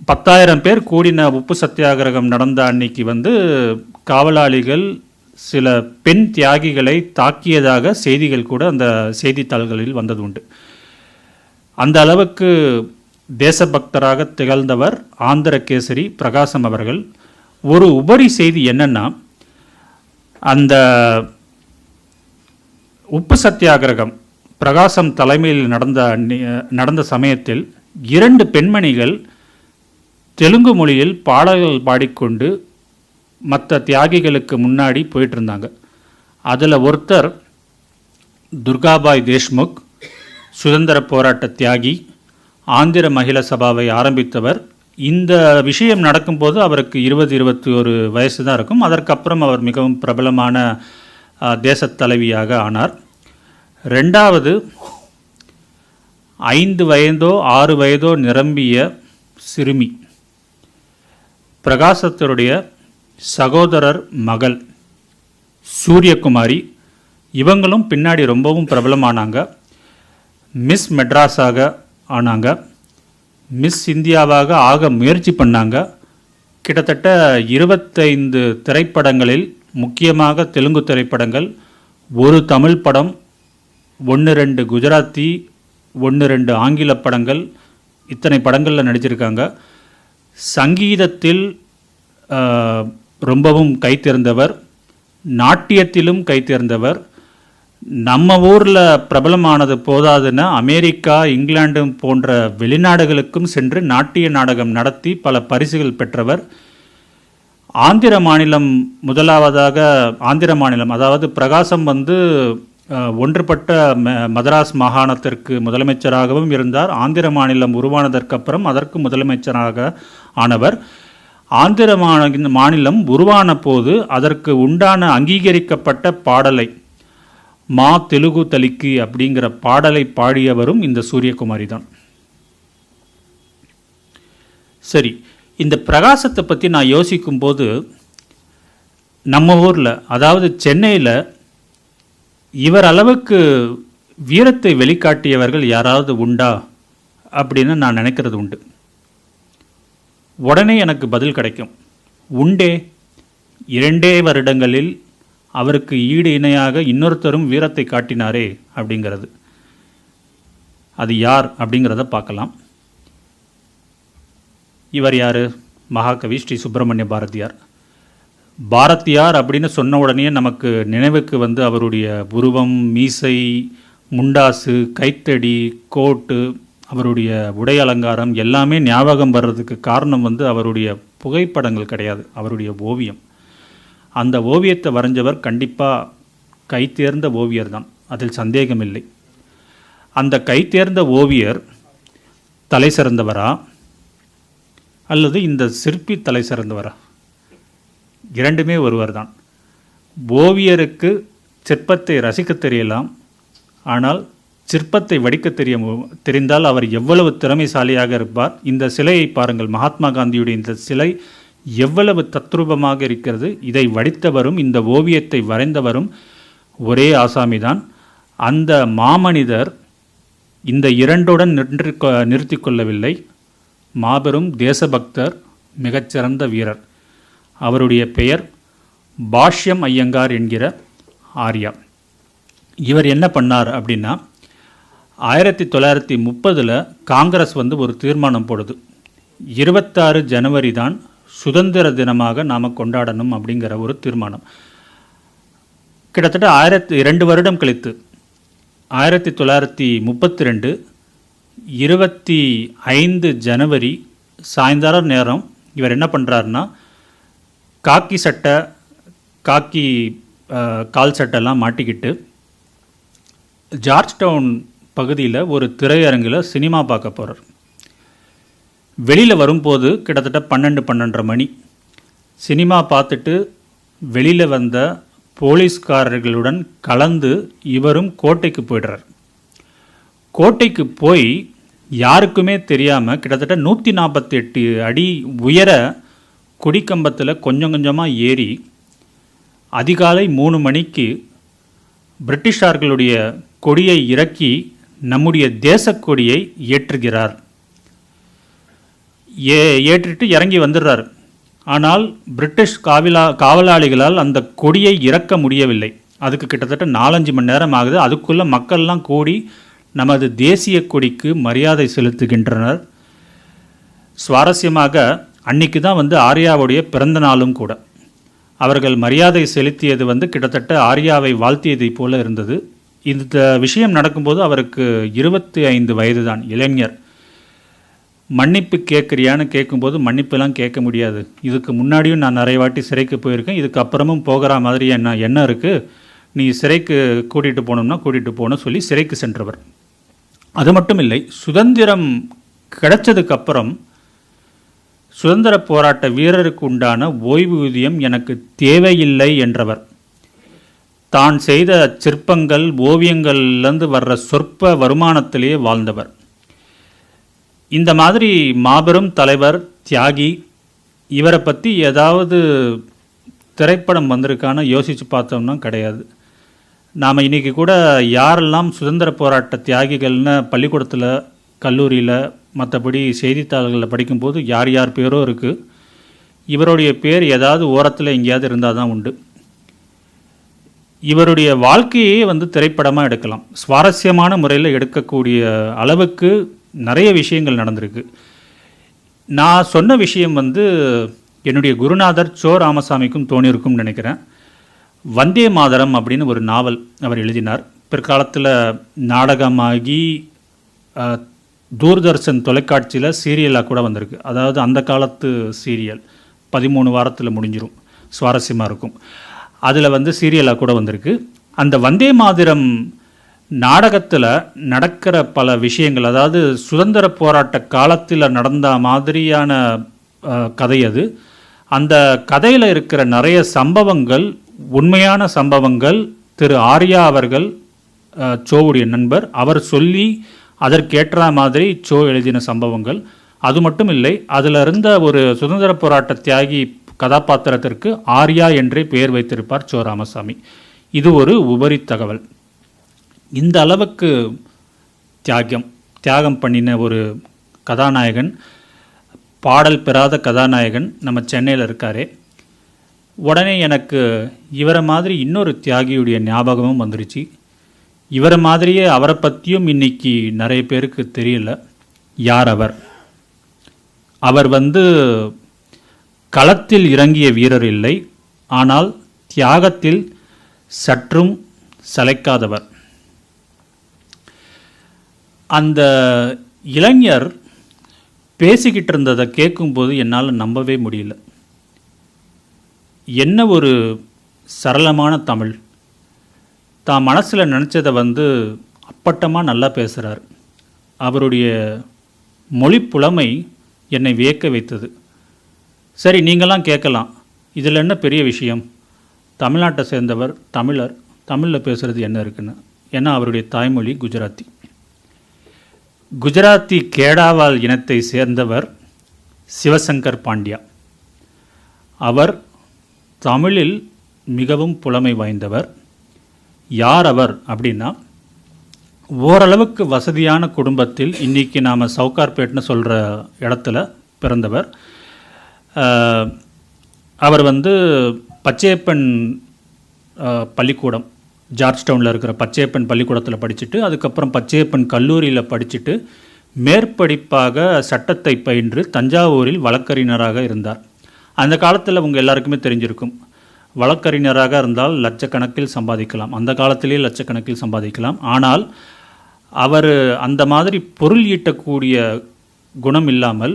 10,000 பேர் கூடின உப்பு சத்தியாகிரகம் நடந்த அன்னைக்கு வந்து காவலாளிகள் சில பெண் தியாகிகளை தாக்கியதாக செய்திகள் கூட அந்த செய்தித்தாள்களில் வந்தது உண்டு. அந்த அளவுக்கு தேசபக்தராக திகழ்ந்தவர் ஆந்திர கேசரி பிரகாசம் அவர்கள். ஒரு உபரி செய்தி என்னன்னா, அந்த உப்பு சத்தியாகிரகம் பிரகாசம் தலைமையில் நடந்த சமயத்தில் 2 பெண்மணிகள் தெலுங்கு மொழியில் பாடல்கள் பாடிக்கொண்டு மற்ற தியாகிகளுக்கு முன்னாடி போயிட்டு இருந்தாங்க. அதில் ஒருத்தர் துர்காபாய் தேஷ்முக், சுதந்திர போராட்ட தியாகி, ஆந்திர மகிழா சபாவை ஆரம்பித்தவர். இந்த விஷயம் நடக்கும்போது அவருக்கு 20-21 வயசு தான் இருக்கும். அதற்கப்புறம் அவர் மிகவும் பிரபலமான தேசத் தலைவியாக ஆனார். 2வது 5 வயதோ 6 வயதோ நிரம்பிய சிறுமி, பிரகாசத்தருடைய சகோதரர் மகள் சூரியகுமாரி. இவங்களும் பின்னாடி ரொம்பவும் பிரபலமானாங்க. மிஸ் மெட்ராஸாக ஆனாங்க, மிஸ் இந்தியாவாக ஆக முயற்சி பண்ணாங்க. கிட்டத்தட்ட 25 திரைப்படங்களில், முக்கியமாக தெலுங்கு திரைப்படங்கள், ஒரு தமிழ் படம், 1-2 குஜராத்தி, 1-2 ஆங்கில படங்கள், இத்தனை படங்களில் நடிச்சிருக்காங்க. சங்கீதத்தில் ரொம்பவும் கைத்தேர்ந்தவர், நாட்டியத்திலும் கைத்தேர்ந்தவர். நம்ம ஊரில் பிரபலமானது போதாதுன்னு அமெரிக்கா, இங்கிலாந்து போன்ற வெளிநாடுகளுக்கும் சென்று நாட்டிய நாடகம் நடத்தி பல பரிசுகள் பெற்றவர். ஆந்திர மாநிலம் முதலாவதாக, ஆந்திர மாநிலம் அதாவது பிரகாசம் வந்து ஒன்றுபட்ட மதராஸ் மாகாணத்திற்கு முதலமைச்சராகவும் இருந்தார். ஆந்திர மாநிலம் உருவானதற்கப்புறம் அதற்கு முதலமைச்சராக ஆனவர். ஆந்திர மாநிலம் உருவான போது அதற்கு உண்டான அங்கீகரிக்கப்பட்ட பாடலை, மா தெலுங்கு தலிக்கு அப்படிங்கிற பாடலை பாடியவரும் இந்த சூரியகுமாரி தான். சரி, இந்த பிரகாசத்தை பற்றி நான் யோசிக்கும்போது, நம்ம ஊரில் அதாவது சென்னையில் இவர் அளவுக்கு வீரத்தை வெளிக்காட்டியவர்கள் யாராவது உண்டா அப்படின்னு நான் நினைக்கிறது உண்டு. உடனே எனக்கு பதில் கிடைக்கும், உண்டே. 2 வருடங்களில் அவருக்கு ஈடு இணையாக இன்னொருத்தரும் வீரத்தை காட்டினாரே அப்படிங்கிறது. அது யார் அப்படிங்கிறத பார்க்கலாம். இவர் யார்? மகாகவி ஸ்ரீ சுப்பிரமணிய பாரதியார். பாரதியார் அப்படின்னு சொன்ன உடனே நமக்கு நினைவுக்கு வந்து அவருடைய உருவம், மீசை, முண்டாசு, கைத்தடி, கோட்டு, அவருடைய உடை அலங்காரம் எல்லாமே ஞாபகம் வர்றதுக்கு காரணம் வந்து அவருடைய புகைப்படங்கள் கிடையாது, அவருடைய ஓவியம். அந்த ஓவியத்தை வரைஞ்சவர் கண்டிப்பாக கைத்தேர்ந்த ஓவியர் தான், அதில் சந்தேகமில்லை. அந்த கைத்தேர்ந்த ஓவியர் தலை சிறந்தவரா அல்லது இந்த சிற்பி தலை சிறந்தவரா? 2மே ஒருவர் தான். ஓவியருக்கு சிற்பத்தை ரசிக்க தெரியலாம், ஆனால் சிற்பத்தை வடிக்க தெரிந்தால் அவர் எவ்வளவு திறமைசாலியாக இருப்பார். இந்த சிலையை பாருங்கள், மகாத்மா காந்தியுடைய இந்த சிலை எவ்வளவு தத்ரூபமாக இருக்கிறது. இதை வடித்தவரும் இந்த ஓவியத்தை வரைந்தவரும் ஒரே ஆசாமிதான். அந்த மாமனிதர் இந்த 2உடன் நிறுத்தி கொள்ளவில்லை. மாபெரும் தேசபக்தர், மிகச்சிறந்த வீரர். அவருடைய பெயர் பாஷ்யம் ஐயங்கார் என்கிற ஆர்யா. இவர் என்ன பண்ணார் அப்படின்னா, 1930 காங்கிரஸ் வந்து ஒரு தீர்மானம் போடுது, 26 ஜனவரி தான் சுதந்திர தினமாக நாம் கொண்டாடணும் அப்படிங்கிற ஒரு தீர்மானம். கிட்டத்தட்ட 2 வருடம் கழித்து 1932 25 ஜனவரி சாயந்தரம் நேரம் இவர் என்ன பண்ணுறாருன்னா, காக்கி சட்டை, காக்கி கால் சட்டெல்லாம் மாட்டிக்கிட்டு ஜார்ஜ் டவுன் பகுதியில் ஒரு திரையரங்கில் சினிமா பார்க்க போகிறார். வெளியில் வரும்போது கிட்டத்தட்ட 12-12:30 மணி. சினிமா பார்த்துட்டு வெளியில் வந்த போலீஸ்காரர்களுடன் கலந்து இவரும் கோட்டைக்கு போய்டுறார். கோட்டைக்கு போய் யாருக்குமே தெரியாமல் கிட்டத்தட்ட 148 அடி உயர கொடிக்கம்பத்தில் கொஞ்சம் கொஞ்சமாக ஏறி அதிகாலை 3 மணிக்கு பிரிட்டிஷார்களுடைய கொடியை இறக்கி நம்முடைய தேசக்கொடியை ஏற்றுகிறார். ஏற்றிட்டு இறங்கி வந்துடுறார். ஆனால் பிரிட்டிஷ் காவலாளிகளால் அந்த கொடியை இறக்க முடியவில்லை. அதுக்கு கிட்டத்தட்ட 4-5 மணி நேரம் ஆகுது. அதுக்குள்ளே மக்கள்லாம் கூடி நமது தேசிய கொடிக்கு மரியாதை செலுத்துகின்றனர். சுவாரஸ்யமாக அன்னைக்கு தான் ஆர்யாவுடைய பிறந்த நாளும் கூட. அவர்கள் மரியாதை செலுத்தியது கிட்டத்தட்ட ஆர்யாவை வாழ்த்தியதை போல இருந்தது. இந்த விஷயம் நடக்கும்போது அவருக்கு 25 வயது தான், இளைஞர். மன்னிப்பு கேட்குறியான்னு கேட்கும்போது மன்னிப்பெல்லாம் கேட்க முடியாது, இதுக்கு முன்னாடியும் நான் நிறைய வாட்டி சிறைக்கு போயிருக்கேன், இதுக்கு அப்புறமும் போகிற மாதிரி என்ன இருக்குது, நீ சிறைக்கு கூட்டிகிட்டு போகணும்னா கூட்டிகிட்டு போகணும் சொல்லி சிறைக்கு சென்றவர். அது மட்டும் இல்லை, சுதந்திரம் கிடைச்சதுக்கப்புறம் சுதந்திர போராட்ட வீரருக்கு உண்டான ஓய்வூதியம் எனக்கு தேவையில்லை என்றவர். தான் செய்த சிற்பங்கள் ஓவியங்கள்லேருந்து வர்ற சொற்ப வருமானத்திலேயே வாழ்ந்தவர். இந்த மாதிரி மாபெரும் தலைவர், தியாகி, இவரை பற்றி ஏதாவது திரைப்படம் வந்திருக்கான்னு யோசித்து பார்த்தோம்னா கிடையாது. நாம் இன்றைக்கி கூட யாரெல்லாம் சுதந்திர போராட்ட தியாகிகள்னு பள்ளிக்கூடத்தில், கல்லூரியில், மற்றபடி செய்தித்தாள்களில் படிக்கும்போது யார் யார் பேரோ இருக்குது. இவருடைய பேர் ஏதாவது ஓரத்தில் எங்கேயாவது இருந்தால் தான் உண்டு. இவருடைய வாழ்க்கையே திரைப்படமாக எடுக்கலாம். சுவாரஸ்யமான முறையில் எடுக்கக்கூடிய அளவுக்கு நிறைய விஷயங்கள் நடந்திருக்கு. நான் சொன்ன விஷயம் என்னுடைய குருநாதர் சோ ராமசாமிக்கும் தோணியிருக்கும்னு நினைக்கிறேன். வந்தே மாதரம் அப்படின்னு ஒரு நாவல் அவர் எழுதினார். பிற்காலத்தில் நாடகமாகி தூர்தர்ஷன் தொலைக்காட்சியில் சீரியலாக கூட வந்திருக்கு. அதாவது அந்த காலத்து சீரியல் 13 வாரத்தில் முடிஞ்சிடும், சுவாரஸ்யமாக இருக்கும். அதில் சீரியலாக கூட வந்திருக்கு. அந்த வந்தே மாதரம் நாடகத்தில் நடக்கிற பல விஷயங்கள், அதாவது சுதந்திர போராட்ட காலத்தில் நடந்த மாதிரியான கதை அது. அந்த கதையில் இருக்கிற நிறைய சம்பவங்கள் உண்மையான சம்பவங்கள். திரு ஆர்யா அவர்கள், சோவுடைய நண்பர், அவர் சொல்லி அதற்கேற்ற மாதிரி சோ எழுதின சம்பவங்கள். அது மட்டும் இல்லை, அதில் இருந்த ஒரு சுதந்திர போராட்ட தியாகி கதாபாத்திரத்திற்கு ஆர்யா என்றே பெயர் வைத்திருப்பார் சோ ராமசாமி. இது ஒரு உபரி தகவல். இந்த அளவுக்கு தியாகம் பண்ணின ஒரு கதாநாயகன், பாடல் பெறாத கதாநாயகன் நம்ம சென்னையில் இருக்காரே. உடனே எனக்கு இவரை மாதிரி இன்னொரு தியாகியுடைய ஞாபகமும் வந்துருச்சு. இவரை மாதிரியே அவரை பற்றியும் இன்னைக்கு நிறைய பேருக்கு தெரியல. யார் அவர்? அவர் களத்தில் இறங்கிய வீரர் இல்லை, ஆனால் தியாகத்தில் சற்றும் சளைக்காதவர். அந்த இளைஞர் பேசிக்கிட்டு இருந்ததை கேட்கும்போது என்னால் நம்பவே முடியல. என்ன ஒரு சரளமான தமிழ்! தான் மனசில் நினச்சதை அப்பட்டமாக நல்லா பேசுகிறார். அவருடைய மொழி புலமை என்னை வியக்க வைத்தது. சரி, நீங்களாம் கேட்கலாம், இதில் என்ன பெரிய விஷயம், தமிழ்நாட்டை சேர்ந்தவர், தமிழர், தமிழில் பேசுகிறது என்ன இருக்குன்னு. ஏன்னா அவருடைய தாய்மொழி குஜராத்தி. குஜராத்தி கேடாவால் இனத்தை சேர்ந்தவர் சிவசங்கர் பாண்டியா. அவர் தமிழில் மிகவும் புலமை வாய்ந்தவர். யார் அவர் அப்படின்னா, ஓரளவுக்கு வசதியான குடும்பத்தில், இன்றைக்கி நாம் சவுகார்பேட்னு சொல்கிற இடத்துல பிறந்தவர். அவர் பச்சையப்பன் பள்ளிக்கூடம், ஜார்ஜ் டவுனில் இருக்கிற பச்சையப்பன் பள்ளிக்கூடத்தில் படிச்சுட்டு, அதுக்கப்புறம் பச்சையப்பன் கல்லூரியில் படிச்சுட்டு மேற்படிப்பாக சட்டத்தை பயின்று தஞ்சாவூரில் வழக்கறிஞராக இருந்தார். அந்த காலத்தில் உங்கள் எல்லாருக்குமே தெரிஞ்சிருக்கும், வழக்கறிஞராக இருந்தால் லட்சக்கணக்கில் சம்பாதிக்கலாம். அந்த காலத்திலே லட்சக்கணக்கில் சம்பாதிக்கலாம். ஆனால் அவர் அந்த மாதிரி பொருள் ஈட்டக்கூடிய குணம் இல்லாமல்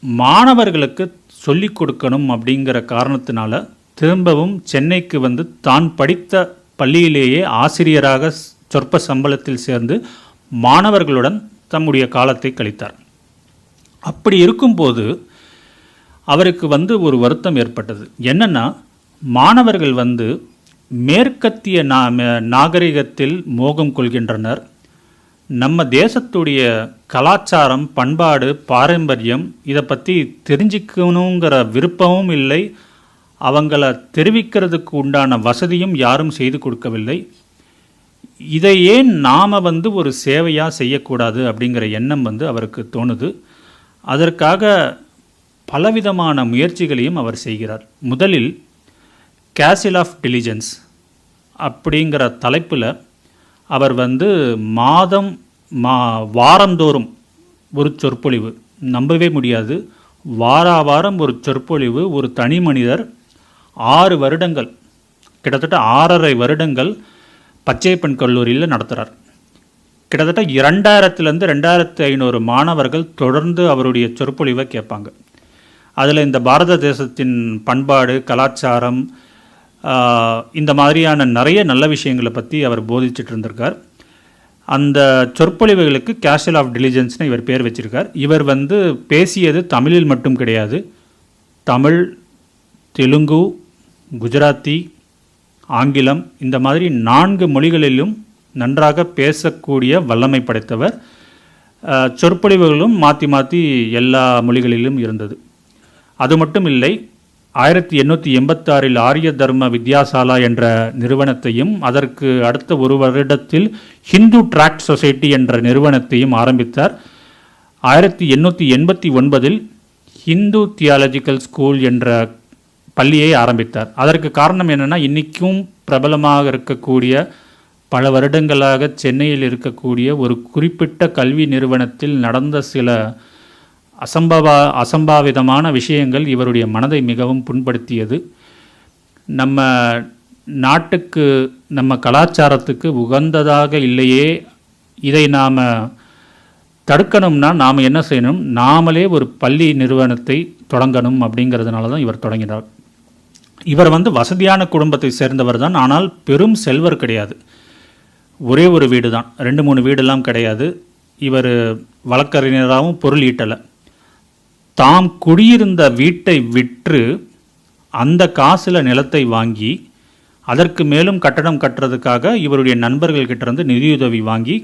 மாணவர்களுக்கு சொல்லிக் கொடுக்கணும் அப்படிங்கிற காரணத்தினால திரும்பவும் சென்னைக்கு வந்து தான் படித்த பள்ளியிலேயே ஆசிரியராக சொற்ப சம்பளத்தில் சேர்ந்து மாணவர்களுடன் தம்முடைய காலத்தை கழித்தார். அப்படி இருக்கும்போது அவருக்கு வந்து ஒரு வருத்தம் ஏற்பட்டது. என்னன்னா, மாணவர்கள் வந்து மேற்கத்திய நாகரிகத்தில் மோகம் கொள்கின்றனர். நம்ம தேசத்துடைய கலாச்சாரம், பண்பாடு, பாரம்பரியம் இதை பற்றி தெரிஞ்சுக்கணுங்கிற விருப்பமும் இல்லை. அவங்கள தெரிவிக்கிறதுக்கு உண்டான வசதியும் யாரும் செய்து கொடுக்கவில்லை. இதை ஏன் நாம் வந்து ஒரு சேவையாக செய்யக்கூடாது அப்படிங்கிற எண்ணம் வந்து அவருக்கு தோணுது. அதற்காக பலவிதமான முயற்சிகளையும் அவர் செய்கிறார். முதலில் கேசில் ஆஃப் டிலிஜென்ஸ் அப்படிங்கிற தலைப்பில் அவர் வந்து வாரந்தோறும் ஒரு சொற்பொழிவு, நம்பவே முடியாது, வாரம் ஒரு சொற்பொழிவு, ஒரு தனி மனிதர் 6 வருடங்கள், கிட்டத்தட்ட 6.5 வருடங்கள் பச்சையப்பன் கல்லூரியில் நடத்துகிறார். கிட்டத்தட்ட 2000 2500 மாணவர்கள் தொடர்ந்து அவருடைய சொற்பொழிவை கேட்பாங்க. அதில் இந்த பாரத தேசத்தின் பண்பாடு, கலாச்சாரம், இந்த மாதிரியான நிறைய நல்ல விஷயங்களை பற்றி அவர் போதிச்சுட்டு இருந்திருக்கார். அந்த சொற்பொழிவுகளுக்கு கேஷல் ஆஃப் டிலிஜென்ஸ்னு இவர் பேர் வச்சிருக்கார். இவர் வந்து பேசியது தமிழில் மட்டும் கிடையாது, தமிழ், தெலுங்கு, குஜராத்தி, ஆங்கிலம், இந்த மாதிரி 4 மொழிகளிலும் நன்றாக பேசக்கூடிய வல்லமை படைத்தவர். சொற்பொழிவுகளும் மாற்றி மாற்றி எல்லா மொழிகளிலும் இருந்தது. அது மட்டும் இல்லை, 1886 ஆரிய தர்ம வித்யாசாலா என்ற நிறுவனத்தையும், அதற்கு அடுத்த ஒரு வருடத்தில் ஹிந்து ட்ராக்ட் சொசைட்டி என்ற நிறுவனத்தையும் ஆரம்பித்தார். 1889 ஹிந்து தியாலஜிக்கல் ஸ்கூல் என்ற பள்ளியை ஆரம்பித்தார். அதற்கு காரணம் என்னென்னா, இன்றைக்கும் பிரபலமாக இருக்கக்கூடிய, பல வருடங்களாக சென்னையில் இருக்கக்கூடிய ஒரு குறிப்பிட்ட கல்வி நிறுவனத்தில் நடந்த சில அசம்பாவிதமான விஷயங்கள் இவருடைய மனதை மிகவும் புண்படுத்தியது. நம்ம நாட்டுக்கு, நம்ம கலாச்சாரத்துக்கு உகந்ததாக இல்லையே, இதை நாம் தடுக்கணும்னா நாம் என்ன செய்யணும், நாமளே ஒரு பள்ளி நிறுவனத்தை தொடங்கணும் அப்படிங்கிறதுனால தான் இவர் தொடங்கினார். இவர் வந்து வசதியான குடும்பத்தை சேர்ந்தவர் தான், ஆனால் பெரும் செல்வர் கிடையாது. ஒரே ஒரு வீடு தான், 2-3 வீடெல்லாம் கிடையாது. இவர் வழக்கறிஞராகவும் பொருள் ஈட்டலை. தாம் குடியிருந்த வீட்டை விற்று அந்த காசில் நிலத்தை வாங்கி அதற்கு மேலும் கட்டடம் கட்டுறதுக்காக இவருடைய நண்பர்கள்கிட்டேருந்து நிதியுதவி வாங்கி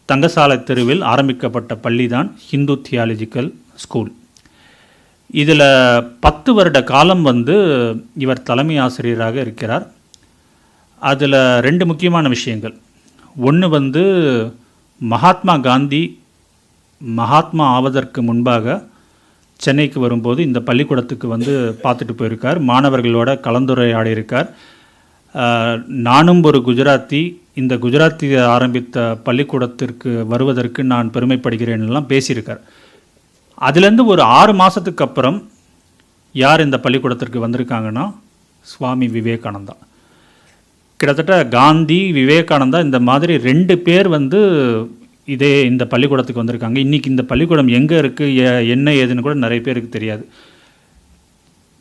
தங்கசாலை தெருவில் ஆரம்பிக்கப்பட்ட பள்ளி தான் ஹிந்து தியாலஜிக்கல் ஸ்கூல். இதில் 10 வருட காலம் வந்து இவர் தலைமை ஆசிரியராக இருக்கிறார். அதில் 2 முக்கியமான விஷயங்கள். ஒன்று வந்து, மகாத்மா காந்தி மகாத்மா ஆவதற்கு முன்பாக சென்னைக்கு வரும்போது இந்த பள்ளிக்கூடத்துக்கு வந்து பார்த்துட்டு போயிருக்கார், மாணவர்களோட கலந்துரையாடி இருக்கார். நானும் ஒரு குஜராத்தி, இந்த குஜராத்தி ஆரம்பித்த பள்ளிக்கூடத்திற்கு வருவதற்கு நான் பெருமைப்படுகிறேன்லாம் பேசியிருக்கார். அதுலேருந்து ஒரு 6 மாதத்துக்கு அப்புறம் யார் இந்த பள்ளிக்கூடத்திற்கு வந்திருக்காங்கன்னா, சுவாமி விவேகானந்தா. கிட்டத்தட்ட காந்தி, விவேகானந்தா இந்த மாதிரி 2 பேர் வந்து இந்த பள்ளிக்கூடத்துக்கு வந்திருக்காங்க. இன்றைக்கி இந்த பள்ளிக்கூடம் எங்கே இருக்குது, என்ன ஏதுன்னு கூட நிறைய பேருக்கு தெரியாது.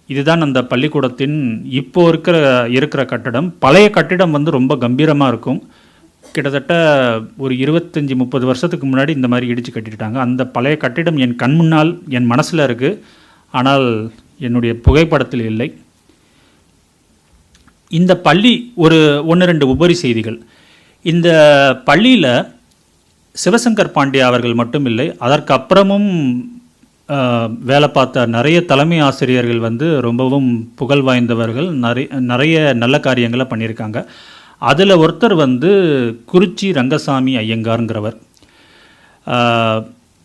இதுதான் அந்த பள்ளிக்கூடத்தின் இப்போ இருக்கிற கட்டடம். பழைய கட்டிடம் வந்து ரொம்ப கம்பீரமாக இருக்கும். கிட்டத்தட்ட ஒரு 25-30 வருஷத்துக்கு முன்னாடி இந்த மாதிரி இடித்து கட்டிட்டாங்க. அந்த பழைய கட்டிடம் என் கண் முன்னால், என் மனசில் இருக்குது, ஆனால் என்னுடைய புகைப்படத்தில் இல்லை. இந்த பள்ளி ஒரு 1-2 உபரி செய்திகள். இந்த பள்ளியில் சிவசங்கர் பாண்டியா அவர்கள் மட்டும் இல்லை, அதற்கு அப்புறமும் வேலை பார்த்த நிறைய தலைமை ஆசிரியர்கள் வந்து ரொம்பவும் புகழ் வாய்ந்தவர்கள், நிறைய நல்ல காரியங்களை பண்ணியிருக்காங்க. அதில் ஒருத்தர் வந்து குறிச்சி ரங்கசாமி ஐயங்காருங்கிறவர்.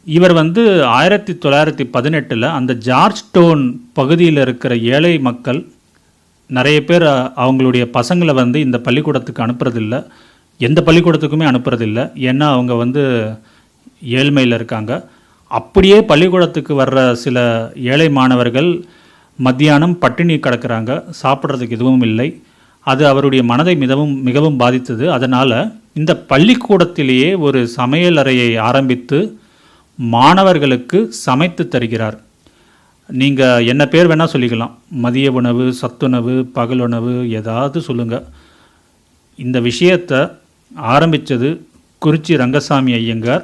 இவர் வந்து 1918 அந்த ஜார்ஜ் டவுன் பகுதியில் இருக்கிற ஏழை மக்கள் நிறைய பேர் அவங்களுடைய பசங்களை வந்து இந்த பள்ளிக்கூடத்துக்கு அனுப்புறதில்லை, எந்த பள்ளிக்கூடத்துக்குமே அனுப்புறதில்லை. ஏன்னா அவங்க வந்து ஏழ்மையில் இருக்காங்க. அப்படியே பள்ளிக்கூடத்துக்கு வர்ற சில ஏழை மாணவர்கள் மத்தியானம் பட்டினி கிடக்கிறாங்க, சாப்பிட்றதுக்கு எதுவும் இல்லை. அது அவருடைய மனதை மிகவும் பாதித்தது. அதனால் இந்த பள்ளிக்கூடத்திலேயே ஒரு சமையல் அறையை ஆரம்பித்து மாணவர்களுக்கு சமைத்து தருகிறார். நீங்கள் என்ன பேர் வேணால் சொல்லிக்கலாம், மதிய உணவு, சத்துணவு, பகலுணவு, ஏதாவது சொல்லுங்கள். இந்த விஷயத்தை ஆரம்பித்தது குறிச்சி ரங்கசாமி ஐயங்கார்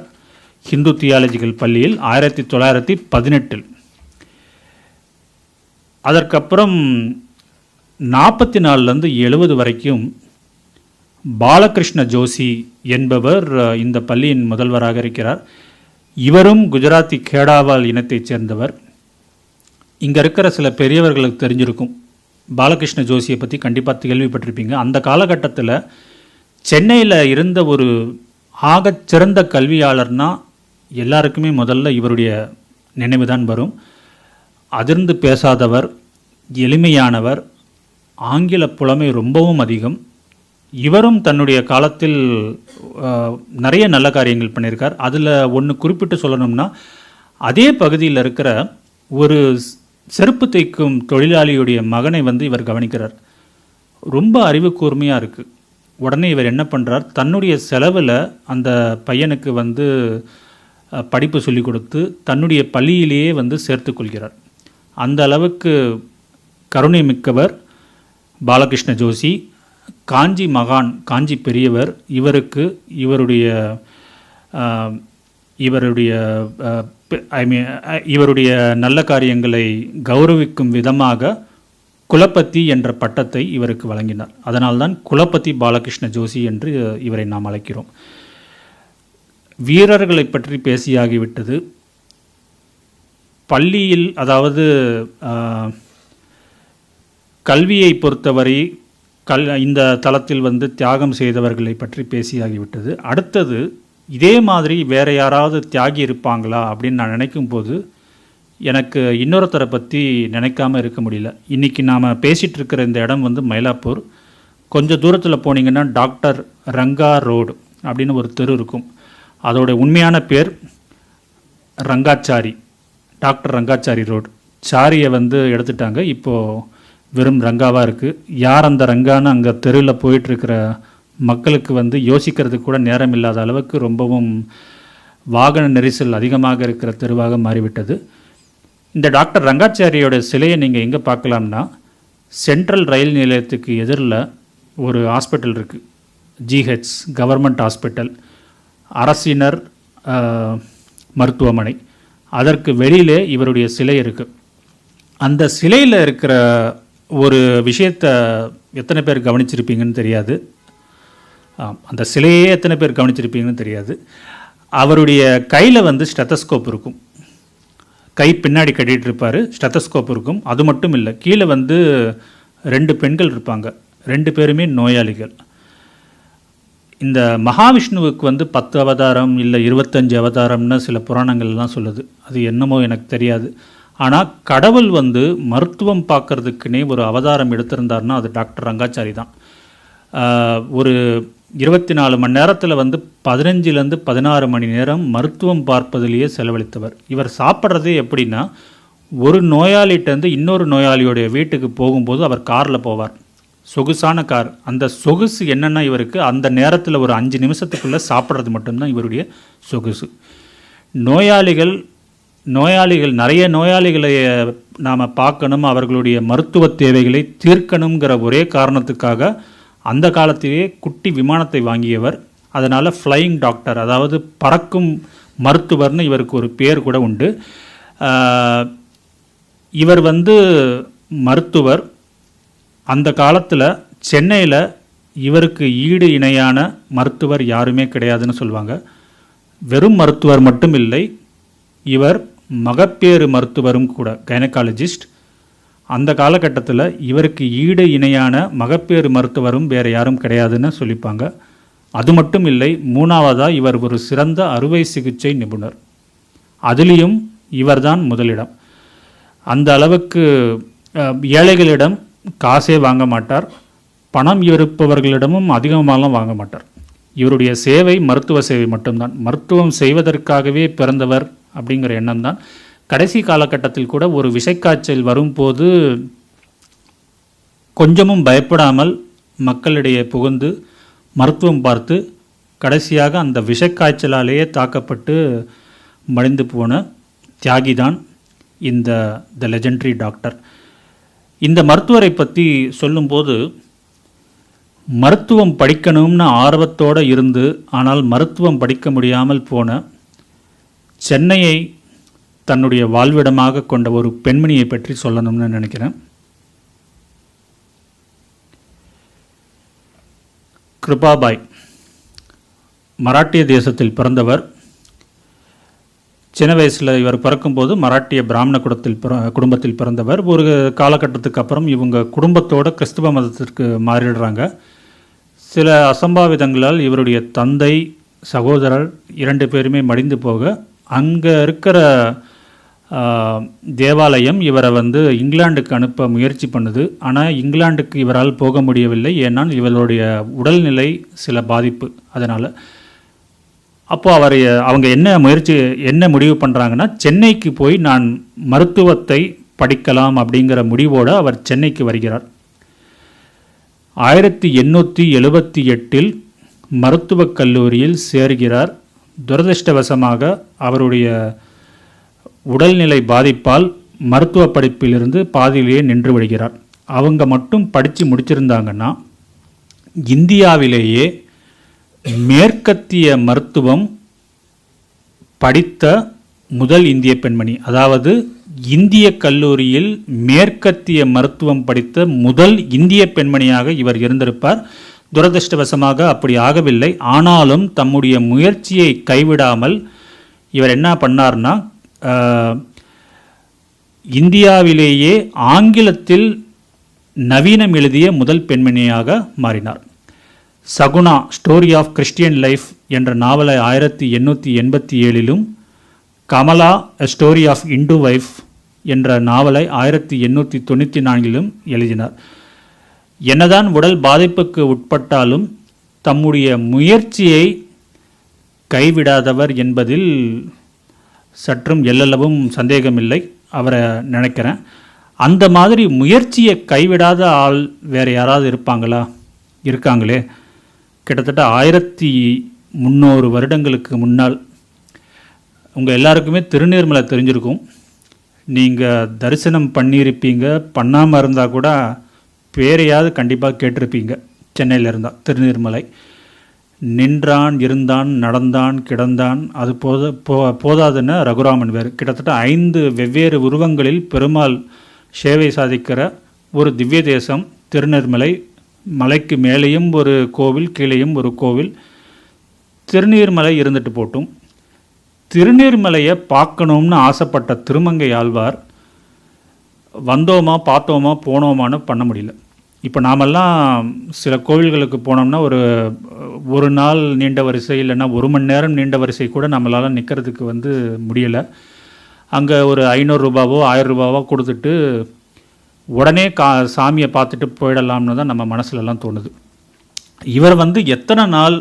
ஹிந்து தியாலஜிக்கல் பள்ளியில் 1918. அதற்கப்புறம் 44லேருந்து 70 வரைக்கும் பாலகிருஷ்ண ஜோஷி என்பவர் இந்த பள்ளியின் முதல்வராக இருக்கிறார். இவரும் குஜராத்தி கேடாவால் இனத்தைச் சேர்ந்தவர். இங்கே இருக்கிற சில பெரியவர்களுக்கு தெரிஞ்சிருக்கும், பாலகிருஷ்ண ஜோஷியை பற்றி கண்டிப்பாக கேள்விப்பட்டிருப்பீங்க. அந்த காலகட்டத்தில் சென்னையில் இருந்த ஒரு ஆகச் சிறந்த கல்வியாளர்னால் எல்லாருக்குமே முதல்ல இவருடைய நினைவு தான் வரும். அதிர்ந்து பேசாதவர், எளிமையானவர், ஆங்கில புலமை ரொம்பவும் அதிகம். இவரும் தன்னுடைய காலத்தில் நிறைய நல்ல காரியங்கள் பண்ணியிருக்கார். அதில் ஒன்று குறிப்பிட்டு சொல்லணும்னா, அதே பகுதியில் இருக்கிற ஒரு செருப்பு தைக்கும் தொழிலாளியுடைய மகனை இவர் கவனிக்கிறார். ரொம்ப அறிவு கூர்மையாக இருக்குது. உடனே இவர் என்ன பண்ணுறார், தன்னுடைய செலவில் அந்த பையனுக்கு படிப்பு சொல்லிக் கொடுத்து தன்னுடைய பள்ளியிலேயே சேர்த்து கொள்கிறார். அந்த அளவுக்கு கருணை மிக்கவர் பாலகிருஷ்ண ஜோஷி. காஞ்சி மகான், காஞ்சி பெரியவர். இவருக்கு இவருடைய நல்ல காரியங்களை கௌரவிக்கும் விதமாக குலபதி என்ற பட்டத்தை இவருக்கு வழங்கினார். அதனால்தான் குலபதி பாலகிருஷ்ண ஜோஷி என்று இவரை நாம் அழைக்கிறோம். வீரர்களை பற்றி பேசியாகிவிட்டது. பள்ளியில், அதாவது கல்வியை பொறுத்தவரை இந்த தளத்தில் தியாகம் செய்தவர்களை பற்றி பேசியாகிவிட்டது. அடுத்தது, இதே மாதிரி வேறு யாராவது தியாகி இருப்பாங்களா அப்படின்னு நான் நினைக்கும்போது எனக்கு இன்னொருத்தரை பற்றி நினைக்காமல் இருக்க முடியல. இன்றைக்கி நாம் பேசிகிட்டு இருக்கிற இந்த இடம் மயிலாப்பூர். கொஞ்சம் தூரத்தில் போனீங்கன்னா டாக்டர் ரங்கா ரோடு அப்படின்னு ஒரு தெரு இருக்கும். அதோட உண்மையான பேர் ரங்காச்சாரி, டாக்டர் ரங்காச்சாரி ரோடு. சாரியை எடுத்துட்டாங்க, இப்போது வெறும் ரங்காவாக இருக்குது. யார் அந்த ரங்கான்னு அங்கே தெருவில் போயிட்டுருக்கிற மக்களுக்கு யோசிக்கிறதுக்கு கூட நேரம் இல்லாத அளவுக்கு ரொம்பவும் வாகன நெரிசல் அதிகமாக இருக்கிற தெருவாக மாறிவிட்டது. இந்த டாக்டர் ரங்காச்சாரியோட சிலையை நீங்கள் எங்கே பார்க்கலாம்னா, சென்ட்ரல் ரயில் நிலையத்துக்கு எதிரில் ஒரு ஹாஸ்பிட்டல் இருக்குது, ஜிஹெச் கவர்மெண்ட் ஹாஸ்பிட்டல், அரசினர் மருத்துவமனை. அதற்கு வெளியிலே இவருடைய சிலை இருக்குது. அந்த சிலையில் இருக்கிற ஒரு விஷயத்தை எத்தனை பேர் கவனிச்சிருப்பீங்கன்னு தெரியாது. அந்த சிலையே எத்தனை பேர் கவனிச்சிருப்பீங்கன்னு தெரியாது. அவருடைய கையில் ஸ்டெத்தஸ்கோப் இருக்கும். கை பின்னாடி கட்டிகிட்டு இருப்பார், ஸ்டெத்தஸ்கோப் இருக்கும். அது மட்டும் இல்லை, கீழே 2 பெண்கள் இருப்பாங்க. 2 பேருமே நோயாளிகள். இந்த மகாவிஷ்ணுவுக்கு 10 அவதாரம் இல்லை 25 அவதாரம்னு சில புராணங்கள்லாம் சொல்லுது. அது என்னமோ எனக்கு தெரியாது. ஆனால் கடவுள் மருத்துவம் பார்க்கறதுக்குன்னே ஒரு அவதாரம் எடுத்திருந்தார்னா அது டாக்டர் ரங்காச்சாரி தான். ஒரு 24 மணி நேரத்தில் 15லேருந்து 16 மணி நேரம் மருத்துவம் பார்ப்பதிலேயே செலவழித்தவர். இவர் சாப்பிட்றதே எப்படின்னா, ஒரு நோயாளிகிட்டேருந்து இன்னொரு நோயாளியோடைய வீட்டுக்கு போகும்போது அவர் காரில் போவார், சொகுசான கார். அந்த சொகுசு என்னென்னா, இவருக்கு அந்த நேரத்தில் ஒரு 5 நிமிஷத்துக்குள்ளே சாப்பிட்றது மட்டும்தான் இவருடைய சொகுசு. நோயாளிகள் நிறைய நோயாளிகளை நாம் பார்க்கணும், அவர்களுடைய மருத்துவ தேவைகளை தீர்க்கணுங்கிற ஒரே காரணத்துக்காக அந்த காலத்திலேயே குட்டி விமானத்தை வாங்கியவர். அதனால் ஃப்ளையிங் டாக்டர், அதாவது பறக்கும் மருத்துவர்னு இவருக்கு ஒரு பேர் கூட உண்டு. இவர் மருத்துவர். அந்த காலத்தில் சென்னையில் இவருக்கு ஈடு இணையான மருத்துவர் யாருமே கிடையாதுன்னு சொல்லுவாங்க. வெறும் மருத்துவர் மட்டும் இல்லை, இவர் மகப்பேறு மருத்துவரும் கூட, கைனகாலஜிஸ்ட். அந்த காலகட்டத்தில் இவருக்கு ஈடு இணையான மகப்பேறு மருத்துவரும் வேறு யாரும் கிடையாதுன்னு சொல்லிப்பாங்க. அது மட்டும் இல்லை, 3வதாக இவர் ஒரு சிறந்த அறுவை சிகிச்சை நிபுணர். அதுலேயும் இவர்தான் முதலிடம். அந்த அளவுக்கு ஏழைகளிடம் காசே வாங்க மாட்டார், பணம் இருப்பவர்களிடமும் அதிகமாகலாம் வாங்க மாட்டார். இவருடைய சேவை மருத்துவ சேவை மட்டும்தான். மருத்துவம் செய்வதற்காகவே பிறந்தவர் அப்படிங்கிற எண்ணம் தான். கடைசி காலகட்டத்தில் கூட ஒரு விஷக்காய்ச்சல் வரும்போது கொஞ்சமும் பயப்படாமல் மக்களிடையே புகுந்து மருத்துவம் பார்த்து கடைசியாக அந்த விஷக்காய்ச்சலாலேயே தாக்கப்பட்டு மடிந்து போன தியாகிதான் இந்த த லெஜெண்டரி டாக்டர். இந்த மருத்துவரை பற்றி சொல்லும்போது, மருத்துவம் படிக்கணும்னு ஆர்வத்தோடு இருந்து ஆனால் மருத்துவம் படிக்க முடியாமல் போன, சென்னையை தன்னுடைய வாழ்விடமாக கொண்ட ஒரு பெண்மணியை பற்றி சொல்லணும்னு நினைக்கிறேன். கிருபாபாய் மராட்டிய தேசத்தில் பிறந்தவர். சின்ன வயசில் இவர் பிறக்கும்போது மராட்டிய பிராமண குடும்பத்தில் பிறந்தவர். ஒரு காலகட்டத்துக்கு அப்புறம் இவங்க குடும்பத்தோட கிறிஸ்துவ மதத்திற்கு மாறிடுறாங்க. சில அசம்பாவிதங்களால் இவருடைய தந்தை, சகோதரர் 2 பேருமே மடிந்து போக, அங்கே இருக்கிற தேவாலயம் இவரை இங்கிலாந்துக்கு அனுப்ப முயற்சி பண்ணுது. ஆனால் இங்கிலாந்துக்கு இவரால் போக முடியவில்லை. ஏன்னால் இவருடைய உடல்நிலை சில பாதிப்பு. அதனால் அப்போது அவங்க என்ன முடிவு பண்ணுறாங்கன்னா, சென்னைக்கு போய் நான் மருத்துவத்தை படிக்கலாம் அப்படிங்கிற முடிவோடு அவர் சென்னைக்கு வருகிறார். 1878 மருத்துவக் கல்லூரியில் சேர்கிறார். துரதிர்ஷ்டவசமாக அவருடைய உடல்நிலை பாதிப்பால் மருத்துவ படிப்பிலிருந்து பாதியிலேயே நின்று விடுகிறார். அவங்க மட்டும் படித்து முடிச்சிருந்தாங்கன்னா, இந்தியாவிலேயே மேற்கத்திய மருத்துவம் படித்த முதல் இந்திய பெண்மணி, அதாவது இந்திய கல்லூரியில் மேற்கத்திய மருத்துவம் படித்த முதல் இந்திய பெண்மணியாக இவர் இருந்திருப்பார். துரதிர்ஷ்டவசமாக அப்படி ஆகவில்லை. ஆனாலும் தம்முடைய முயற்சியை கைவிடாமல் இவர் என்ன பண்ணார்னா, இந்தியாவிலேயே ஆங்கிலத்தில் நவீனம் எழுதிய முதல் பெண்மணியாக மாறினார். Saguna story of Christian life என்ற நாவலை 1887 Kamala a story of Hindu wife என்ற நாவலை 1894 எழுதினார். என்னதான் உடல் பாதிப்புக்கு உட்பட்டாலும் தம்முடைய முயற்சியை கைவிடாதவர் என்பதில் சற்றும் எல்லளவும் சந்தேகமில்லை. அவரை நினைக்கிறேன். அந்த மாதிரி முயற்சியை கைவிடாத ஆள் வேறு யாராவது இருக்காங்களே. கிட்டத்தட்ட 1300 வருடங்களுக்கு முன்னால் உங்கள் எல்லாருக்குமே திருநீர்மலை தெரிஞ்சிருக்கும். நீங்கள் தரிசனம் பண்ணியிருப்பீங்க, பண்ணாமல் இருந்தால் கூட பேரையாவது கண்டிப்பாக கேட்டிருப்பீங்க. சென்னையில் இருந்தால் திருநீர்மலை. நின்றான், இருந்தான், நடந்தான், கிடந்தான், அது போதாதுன்னு ரகுராமன் வேறு. கிட்டத்தட்ட 5 வெவ்வேறு உருவங்களில் பெருமாள் சேவை சாதிக்கிற ஒரு திவ்ய தேசம் திருநீர்மலை. மலைக்கு மேலேயும் ஒரு கோவில், கீழேயும் ஒரு கோவில். திருநீர்மலை இருந்துட்டு போட்டும், திருநீர்மலையை பார்க்கணும்னு ஆசைப்பட்ட திருமங்கை ஆழ்வார் வந்தோமா, பார்த்தோமா, போனோமான்னு பண்ண முடியல. இப்போ நாமெல்லாம் சில கோவில்களுக்கு போனோம்னா ஒரு நாள் நீண்ட வரிசை, இல்லைன்னா 1 மணி நேரம் நீண்ட வரிசை கூட நம்மளால் நிற்கிறதுக்கு முடியலை. அங்கே ஒரு 500 ரூபாவோ 1000 ரூபாவோ கொடுத்துட்டு உடனே சாமியை பார்த்துட்டு போயிடலாம்னு தான் நம்ம மனசுலலாம் தோணுது. இவர் எத்தனை நாள்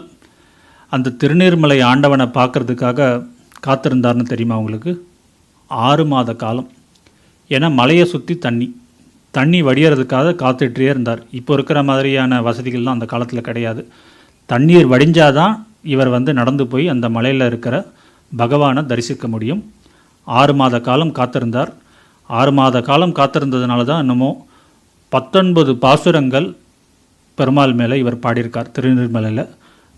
அந்த திருநீர்மலை ஆண்டவனை பார்க்குறதுக்காக காத்திருந்தார்னு தெரியுமா உங்களுக்கு? 6 மாத காலம். ஏன்னா மலையை சுற்றி தண்ணி வடிகிறதுக்காக காத்துட்டே இருந்தார். இப்போ இருக்கிற மாதிரியான வசதிகள்லாம் அந்த காலத்தில் கிடையாது. தண்ணீர் வடிஞ்சாதான் இவர் நடந்து போய் அந்த மலையில் இருக்கிற பகவானை தரிசிக்க முடியும். 6 மாத காலம் காத்திருந்தார். 6 மாத காலம் காத்திருந்ததுனால தான் என்னமோ 19 பாசுரங்கள் பெருமாள் மேலே இவர் பாடியிருக்கார் திருநீர்மலையில்.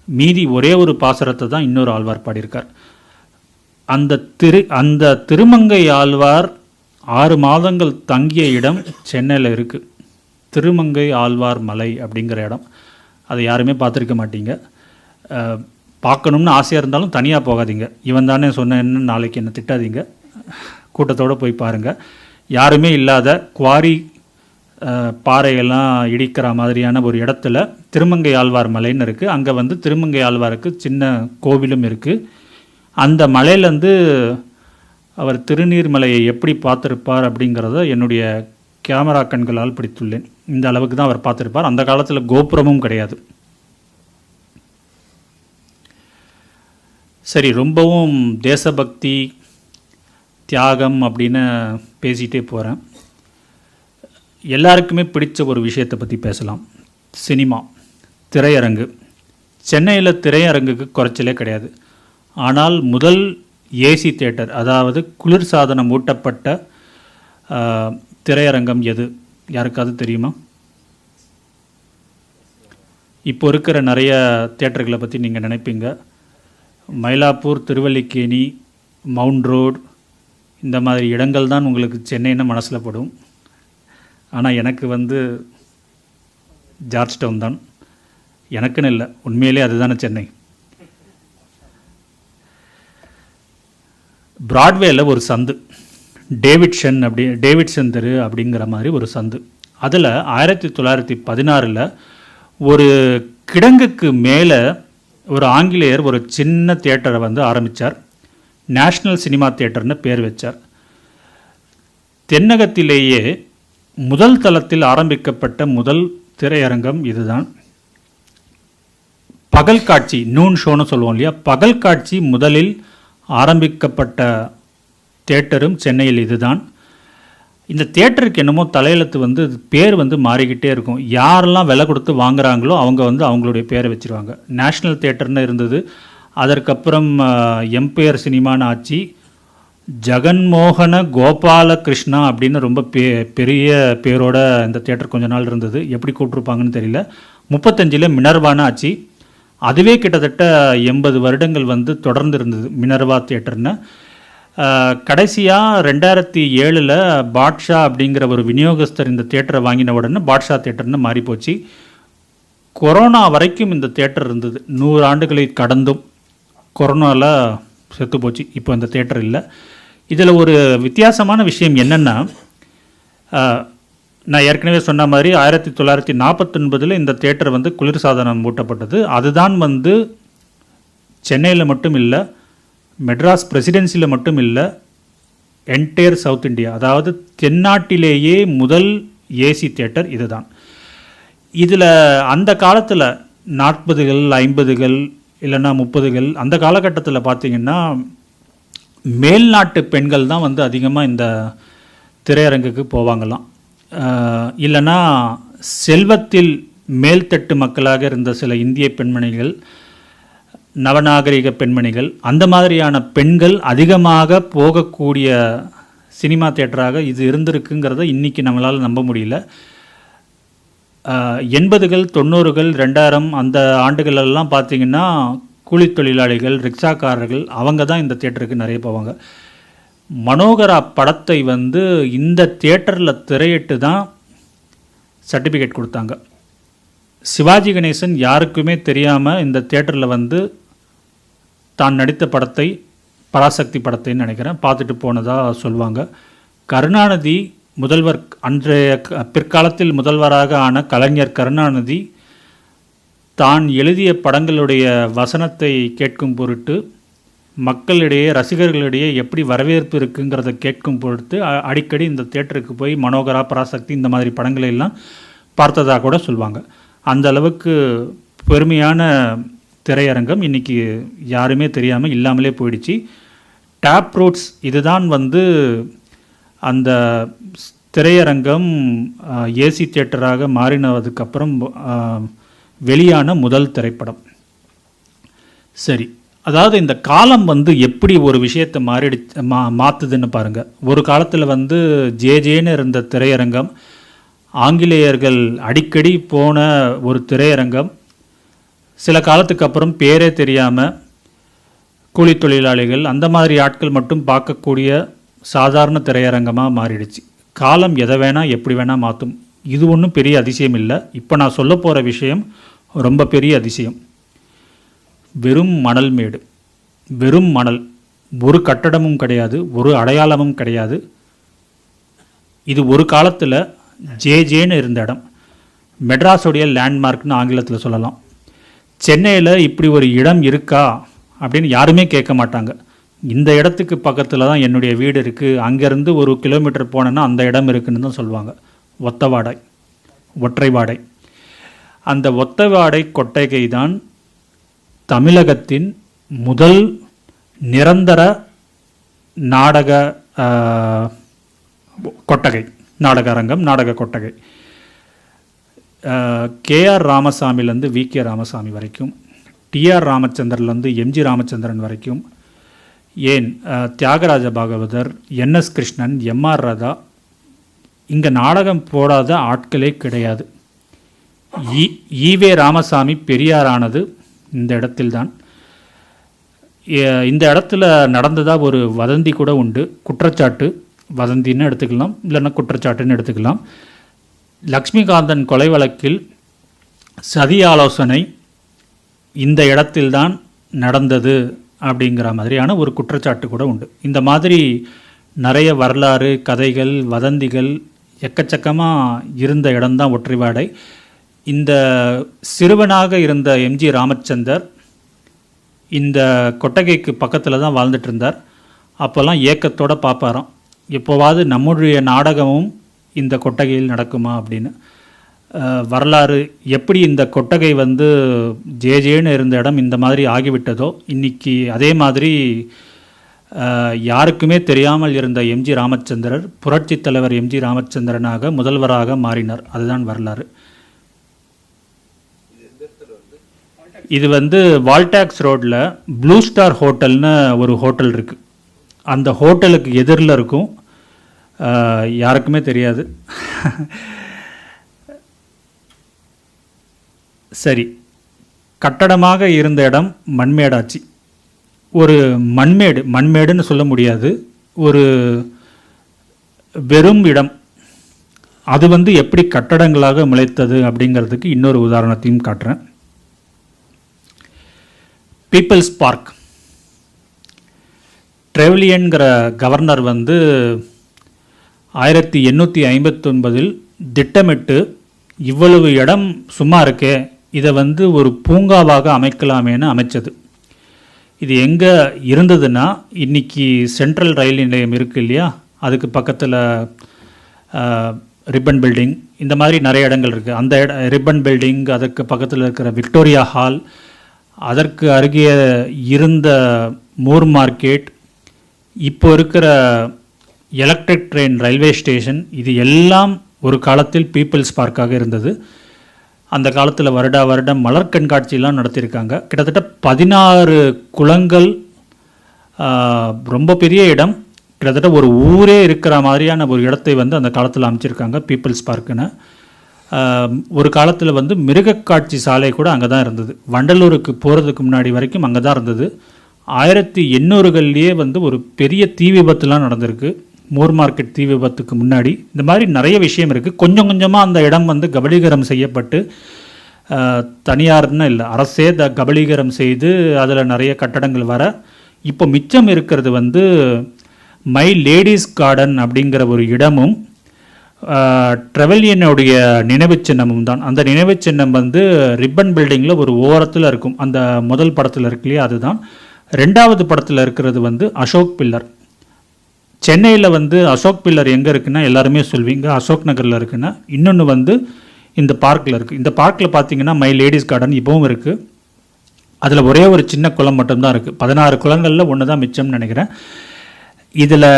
மீதி ஒரே ஒரு பாசுரத்தை தான் இன்னொரு ஆழ்வார் பாடியிருக்கார். அந்த திருமங்கை ஆழ்வார் 6 மாதங்கள் தங்கிய இடம் சென்னையில் இருக்குது. திருமங்கை ஆழ்வார் மலை அப்படிங்கிற இடம். அதை யாருமே பார்த்துருக்க மாட்டீங்க. பார்க்கணும்னு ஆசையாக இருந்தாலும் தனியாக போகாதீங்க. இவன் தானே சொன்னேன்னு நாளைக்கு என்ன திட்டாதீங்க. கூட்டத்தோடு போய் பாருங்கள். யாருமே இல்லாத குவாரி பாறையெல்லாம் இடிக்கிற மாதிரியான ஒரு இடத்துல திருமங்கை ஆழ்வார் மலைன்னு இருக்குது. அங்கே திருமங்கை ஆழ்வாருக்கு சின்ன கோவிலும் இருக்குது. அந்த மலையிலேருந்து அவர் திருநீர்மலையை எப்படி பார்த்துருப்பார் அப்படிங்கிறத என்னுடைய கேமரா கண்களால் பிடித்துள்ளேன். இந்த அளவுக்கு தான் அவர் பார்த்துருப்பார். அந்த காலத்தில் கோபுரமும் கிடையாது. சரி, ரொம்பவும் தேசபக்தி, தியாகம் அப்படின்னு பேசிகிட்டே போகிறேன். எல்லாருக்குமே பிடிச்ச ஒரு விஷயத்தை பற்றி பேசலாம். சினிமா, திரையரங்கு. சென்னையில் திரையரங்குக்கு குறைச்சலே கிடையாது. ஆனால் முதல் ஏசி தியேட்டர், அதாவது குளிர்சாதனம் ஊட்டப்பட்ட திரையரங்கம் எது? யாருக்காவது தெரியுமா? இப்போ இருக்கிற நிறைய தியேட்டர்களை பற்றி நீங்கள் நினைப்பீங்க. மயிலாப்பூர், திருவல்லிக்கேணி, மவுண்ட் ரோட் இந்த மாதிரி இடங்கள் தான் உங்களுக்கு சென்னைன்னு மனசில் படும். ஆனால் எனக்கு வந்து ஜார்ஜ் டவுன் தான். எனக்குன்னு இல்லை, உண்மையிலே அதுதானே சென்னை. பிராட்வேயில் ஒரு சந்து, டேவிட்சன் தெரு அப்படிங்கிற மாதிரி ஒரு சந்து. அதில் 1916 ஒரு கிடங்குக்கு மேலே ஒரு ஆங்கிலேயர் ஒரு சின்ன தியேட்டரை வந்து ஆரம்பித்தார். நேஷ்னல் சினிமா தியேட்டர்னு பேர் வச்சார். தென்னகத்திலேயே முதல் தளத்தில் ஆரம்பிக்கப்பட்ட முதல் திரையரங்கம் இதுதான். பகல் காட்சி, நூன் ஷோன்னு சொல்லுவோம் இல்லையா, பகல் காட்சி முதலில் ஆரம்பிக்கப்பட்ட தியேட்டரும் சென்னையில் இதுதான். இந்த தியேட்டருக்கு என்னமோ தலையெழுத்து வந்து பேர் வந்து மாறிக்கிட்டே இருக்கும். யாரெல்லாம் விலை கொடுத்து வாங்குறாங்களோ அவங்க வந்து அவங்களுடைய பேரை வச்சுருவாங்க. நேஷ்னல் தியேட்டர்னு இருந்தது. அதற்கப்புறம் எம்பையர் சினிமான்னு ஆச்சு. ஜெகன்மோகன கோபாலகிருஷ்ணா அப்படின்னு ரொம்ப பெரிய பேரோட இந்த தியேட்டர் கொஞ்ச நாள் இருந்தது. எப்படி கூப்பிட்ருப்பாங்கன்னு தெரியல. 35 மினர்வான்னு ஆச்சு. அதுவே கிட்டத்தட்ட 80 வருடங்கள் வந்து தொடர்ந்து இருந்தது மினர்வா தியேட்டர்னு. கடைசியாக 2007 பாட்ஷா அப்படிங்கிற ஒரு விநியோகஸ்தர் இந்த தியேட்டரை வாங்கின உடனே பாட்ஷா தியேட்டர்னு மாறிப்போச்சு. கொரோனா வரைக்கும் இந்த தியேட்டர் இருந்தது. 100 ஆண்டுகளை கடந்தும் கொரோனாவில் செத்து போச்சு. இப்போ இந்த தியேட்டர் இல்லை. இதில் ஒரு வித்தியாசமான விஷயம் என்னென்னா, நான் ஏற்கனவே சொன்ன மாதிரி 1949 இந்த தியேட்டர் வந்து குளிர்சாதனம் ஊட்டப்பட்டது. அதுதான் வந்து சென்னையில் மட்டும் இல்லை, மெட்ராஸ் பிரசிடென்சியில் மட்டும் இல்லை, என்டையர் சவுத் இந்தியா, அதாவது தென்னாட்டிலேயே முதல் ஏசி தியேட்டர் இதுதான். இதில் அந்த காலத்தில் 40கள் 50கள் இல்லைன்னா 30கள் அந்த காலகட்டத்தில் பார்த்திங்கன்னா மேல்நாட்டு பெண்கள் தான் வந்து அதிகமாக இந்த திரையரங்குக்கு போவாங்களாம். இல்லைன்னா செல்வத்தில் மேல்தட்டு மக்களாக இருந்த சில இந்திய பெண்மணிகள், நவநாகரிக பெண்மணிகள், அந்த மாதிரியான பெண்கள் அதிகமாக போகக்கூடிய சினிமா தியேட்டராக இது இருந்திருக்குங்கிறத இன்றைக்கி நம்மளால் நம்ப முடியல. 80கள் 90கள் 2000 அந்த ஆண்டுகளெல்லாம் பார்த்திங்கன்னா கூலி தொழிலாளிகள், ரிக்ஷாக்காரர்கள் அவங்க தான் இந்த தியேட்டருக்கு நிறைய போவாங்க. மனோகரா படத்தை வந்து இந்த தியேட்டரில் திரையிட்டு தான் சர்டிஃபிகேட் கொடுத்தாங்க. சிவாஜி கணேசன் யாருக்குமே தெரியாமல் இந்த தியேட்டரில் வந்து தான் நடித்த படத்தை, பராசக்தி படத்தைன்னு நினைக்கிறேன், பார்த்துட்டு போனதாக சொல்லுவாங்க. கருணாநிதி முதல்வர், அன்றைய பிற்காலத்தில் முதல்வராக ஆன கலைஞர் கருணாநிதி தான் எழுதிய படங்களுடைய வசனத்தை கேட்கும் பொருட்டு மக்களிடையே, ரசிகர்களிடையே எப்படி வரவேற்பு இருக்குங்கிறத கேட்கும் பொருட்டு அடிக்கடி இந்த தியேட்டருக்கு போய் மனோகரா, பராசக்தி இந்த மாதிரி படங்களை எல்லாம் பார்த்ததாக கூட சொல்லுவாங்க. அந்த அளவுக்கு பெருமையான திரையரங்கம் இன்றைக்கி யாருமே தெரியாமல் இல்லாமலே போயிடுச்சு. டேப் ரோட்ஸ் இதுதான் வந்து அந்த திரையரங்கம் ஏசி தியேட்டராக மாறினதுக்கப்புறம் வெளியான முதல் திரைப்படம். சரி, அதாவது இந்த காலம் வந்து எப்படி ஒரு விஷயத்தை மாற்றுதுன்னு பாருங்கள். ஒரு காலத்தில் வந்து ஜேன்னு இருந்த திரையரங்கம், ஆங்கிலேயர்கள் அடிக்கடி போன ஒரு திரையரங்கம், சில காலத்துக்கு அப்புறம் பேரே தெரியாமல் கூலி தொழிலாளிகள் அந்த மாதிரி ஆட்கள் மட்டும் பார்க்கக்கூடிய சாதாரண திரையரங்கமாக மாறிடுச்சு. காலம் எதை வேணால் எப்படி வேணால் மாற்றும். இது ஒன்றும் பெரிய அதிசயம் இல்லை. இப்போ நான் சொல்ல போகிற விஷயம் ரொம்ப பெரிய அதிசயம். வெறும் மணல் மேடு, வெறும் மணல், ஒரு கட்டடமும் கிடையாது, ஒரு அடையாளமும் கிடையாது. இது ஒரு காலத்தில் ஜேன்னு இருந்த இடம், மெட்ராஸோடைய லேண்ட்மார்க்னு ஆங்கிலத்தில் சொல்லலாம். சென்னையில் இப்படி ஒரு இடம் இருக்கா அப்படின்னு யாருமே கேட்க மாட்டாங்க. இந்த இடத்துக்கு பக்கத்தில் தான் என்னுடைய வீடு இருக்குது, அங்கேருந்து 1 கிலோமீட்டர் போனேன்னா அந்த இடம் இருக்குதுன்னு தான் சொல்லுவாங்க. ஒத்தவாடை, ஒற்றைவாடை. அந்த ஒத்தவாடை கொட்டகை தான் தமிழகத்தின் முதல் நிரந்தர நாடக கொட்டகை, நாடக அரங்கம், நாடக கொட்டகை. கேஆர் ராமசாமிலேருந்து விகே ராமசாமி வரைக்கும், டிஆர் ராமச்சந்திரன்லேருந்து எம்ஜி ராமச்சந்திரன் வரைக்கும், ஏன் தியாகராஜ பாகவதர், என்எஸ் கிருஷ்ணன், எம்ஆர் ராதா, இங்கே நாடகம் போடாத ஆட்களே கிடையாது. ஈவே ராமசாமி பெரியாரானது இந்த இடத்தில்தான். இந்த இடத்துல நடந்ததாக ஒரு வதந்தி கூட உண்டு, குற்றச்சாட்டு. வதந்தின்னு எடுத்துக்கலாம், இல்லைன்னா குற்றச்சாட்டுன்னு எடுத்துக்கலாம். லக்ஷ்மிகாந்தன் கொலை வழக்கில் சதி ஆலோசனை இந்த இடத்தில்தான் நடந்தது அப்படிங்கிற மாதிரியான ஒரு குற்றச்சாட்டு கூட உண்டு. இந்த மாதிரி நிறைய வரலாறு, கதைகள், வதந்திகள் எக்கச்சக்கமாக இருந்த இடம்தான் ஒற்றைவாடை. இந்த சிறுவனாக இருந்த எம்ஜி ராமச்சந்தர் இந்த கொட்டகைக்கு பக்கத்தில் தான் வாழ்ந்துட்டு இருந்தார். அப்போல்லாம் ஏக்கத்தோடு பார்ப்பாராம், எப்போவாவது நம்முடைய நாடகமும் இந்த கொட்டகையில் நடக்குமா அப்படின்னு. வரலாறு எப்படி இந்த கொட்டகை வந்து ஜேஜேன்னு இருந்த இடம் இந்த மாதிரி ஆகிவிட்டதோ, இன்றைக்கி அதே மாதிரி யாருக்குமே தெரியாமல் இருந்த எம்ஜி ராமச்சந்திரர் புரட்சித் தலைவர் எம்ஜி ராமச்சந்திரனாக முதல்வராக மாறினார். அதுதான் வரலாறு. இது வந்து வால்டாக்ஸ் ரோட்டில் ப்ளூ ஸ்டார் ஹோட்டல்னு ஒரு ஹோட்டல் இருக்குது. அந்த ஹோட்டலுக்கு எதிரில் இருக்கும், யாருக்குமே தெரியாது. சரி, கட்டடமாக இருந்த இடம் மண்மேடாச்சு. ஒரு மண்மேடுன்னு சொல்ல முடியாது, ஒரு வெறும் இடம். அது வந்து எப்படி கட்டடங்களாக முளைத்தது அப்படிங்கிறதுக்கு இன்னொரு உதாரணத்தையும் காட்டுறேன். Peoples park. ட்ரெவலியன்கிற கவர்னர் வந்து 1859 திட்டமிட்டு இவ்வளவு இடம் சும்மா இருக்கே, இதை வந்து ஒரு பூங்காவாக அமைக்கலாமேன்னு அமைச்சது. இது எங்கே இருந்ததுன்னா, இன்றைக்கி சென்ட்ரல் ரயில் நிலையம் இருக்குது இல்லையா, அதுக்கு பக்கத்தில் ரிப்பன் பில்டிங், இந்த மாதிரி நிறைய இடங்கள் இருக்குது. அந்த ரிப்பன் பில்டிங், அதுக்கு பக்கத்தில் இருக்கிற விக்டோரியா ஹால், அதற்கு அருகே இருந்த மூர் மார்க்கெட், இப்போ இருக்கிற எலக்ட்ரிக் ட்ரெயின் ரயில்வே ஸ்டேஷன், இது எல்லாம் ஒரு காலத்தில் பீப்புள்ஸ் பார்க்காக இருந்தது. அந்த காலத்தில் வருடம் மலர் கண்காட்சியெலாம் நடத்தியிருக்காங்க. கிட்டத்தட்ட 16 குளங்கள், ரொம்ப பெரிய இடம், கிட்டத்தட்ட ஒரு ஊரே இருக்கிற மாதிரியான ஒரு இடத்தை வந்து அந்த காலத்தில் அமைச்சிருக்காங்க பீப்புள்ஸ் பார்க்குன்னு. ஒரு காலத்தில் வந்து மிருகக்காட்சி சாலை கூட அங்கே தான் இருந்தது. வண்டலூருக்கு போகிறதுக்கு முன்னாடி வரைக்கும் அங்கே தான் இருந்தது. 1800களிலேயே வந்து ஒரு பெரிய தீ விபத்துலாம் நடந்திருக்கு, மூர் மார்க்கெட் தீ விபத்துக்கு முன்னாடி. இந்த மாதிரி நிறைய விஷயம் இருக்குது. கொஞ்சம் கொஞ்சமாக அந்த இடம் வந்து கபலீகரம் செய்யப்பட்டு, தனியார்னு இல்லை, அரசே கபலீகரம் செய்து அதில் நிறைய கட்டடங்கள் வர, இப்போ மிச்சம் இருக்கிறது வந்து மை லேடிஸ் கார்டன் அப்படிங்கிற ஒரு இடமும் ட்ரெவலியனுடைய நினைவு சின்னமும் தான். அந்த நினைவு சின்னம் வந்து ரிப்பன் பில்டிங்கில் ஒரு ஓரத்தில் இருக்கும். அந்த முதல் படத்தில் இருக்கு இல்லையா, அதுதான். ரெண்டாவது படத்தில் இருக்கிறது வந்து அசோக் பில்லர். சென்னையில் வந்து அசோக் பில்லர் எங்கே இருக்குன்னா எல்லாருமே சொல்வீங்க அசோக் நகரில் இருக்குன்னா. இன்னொன்று வந்து இந்த பார்க்கில் இருக்குது. இந்த பார்க்கில் பார்த்தீங்கன்னா மை லேடிஸ் கார்டன் இப்போவும் இருக்குது. அதில் ஒரே ஒரு சின்ன குளம் மட்டும்தான் இருக்குது. 16 குளங்களில் ஒன்று தான் மிச்சம்னு நினைக்கிறேன். இதில்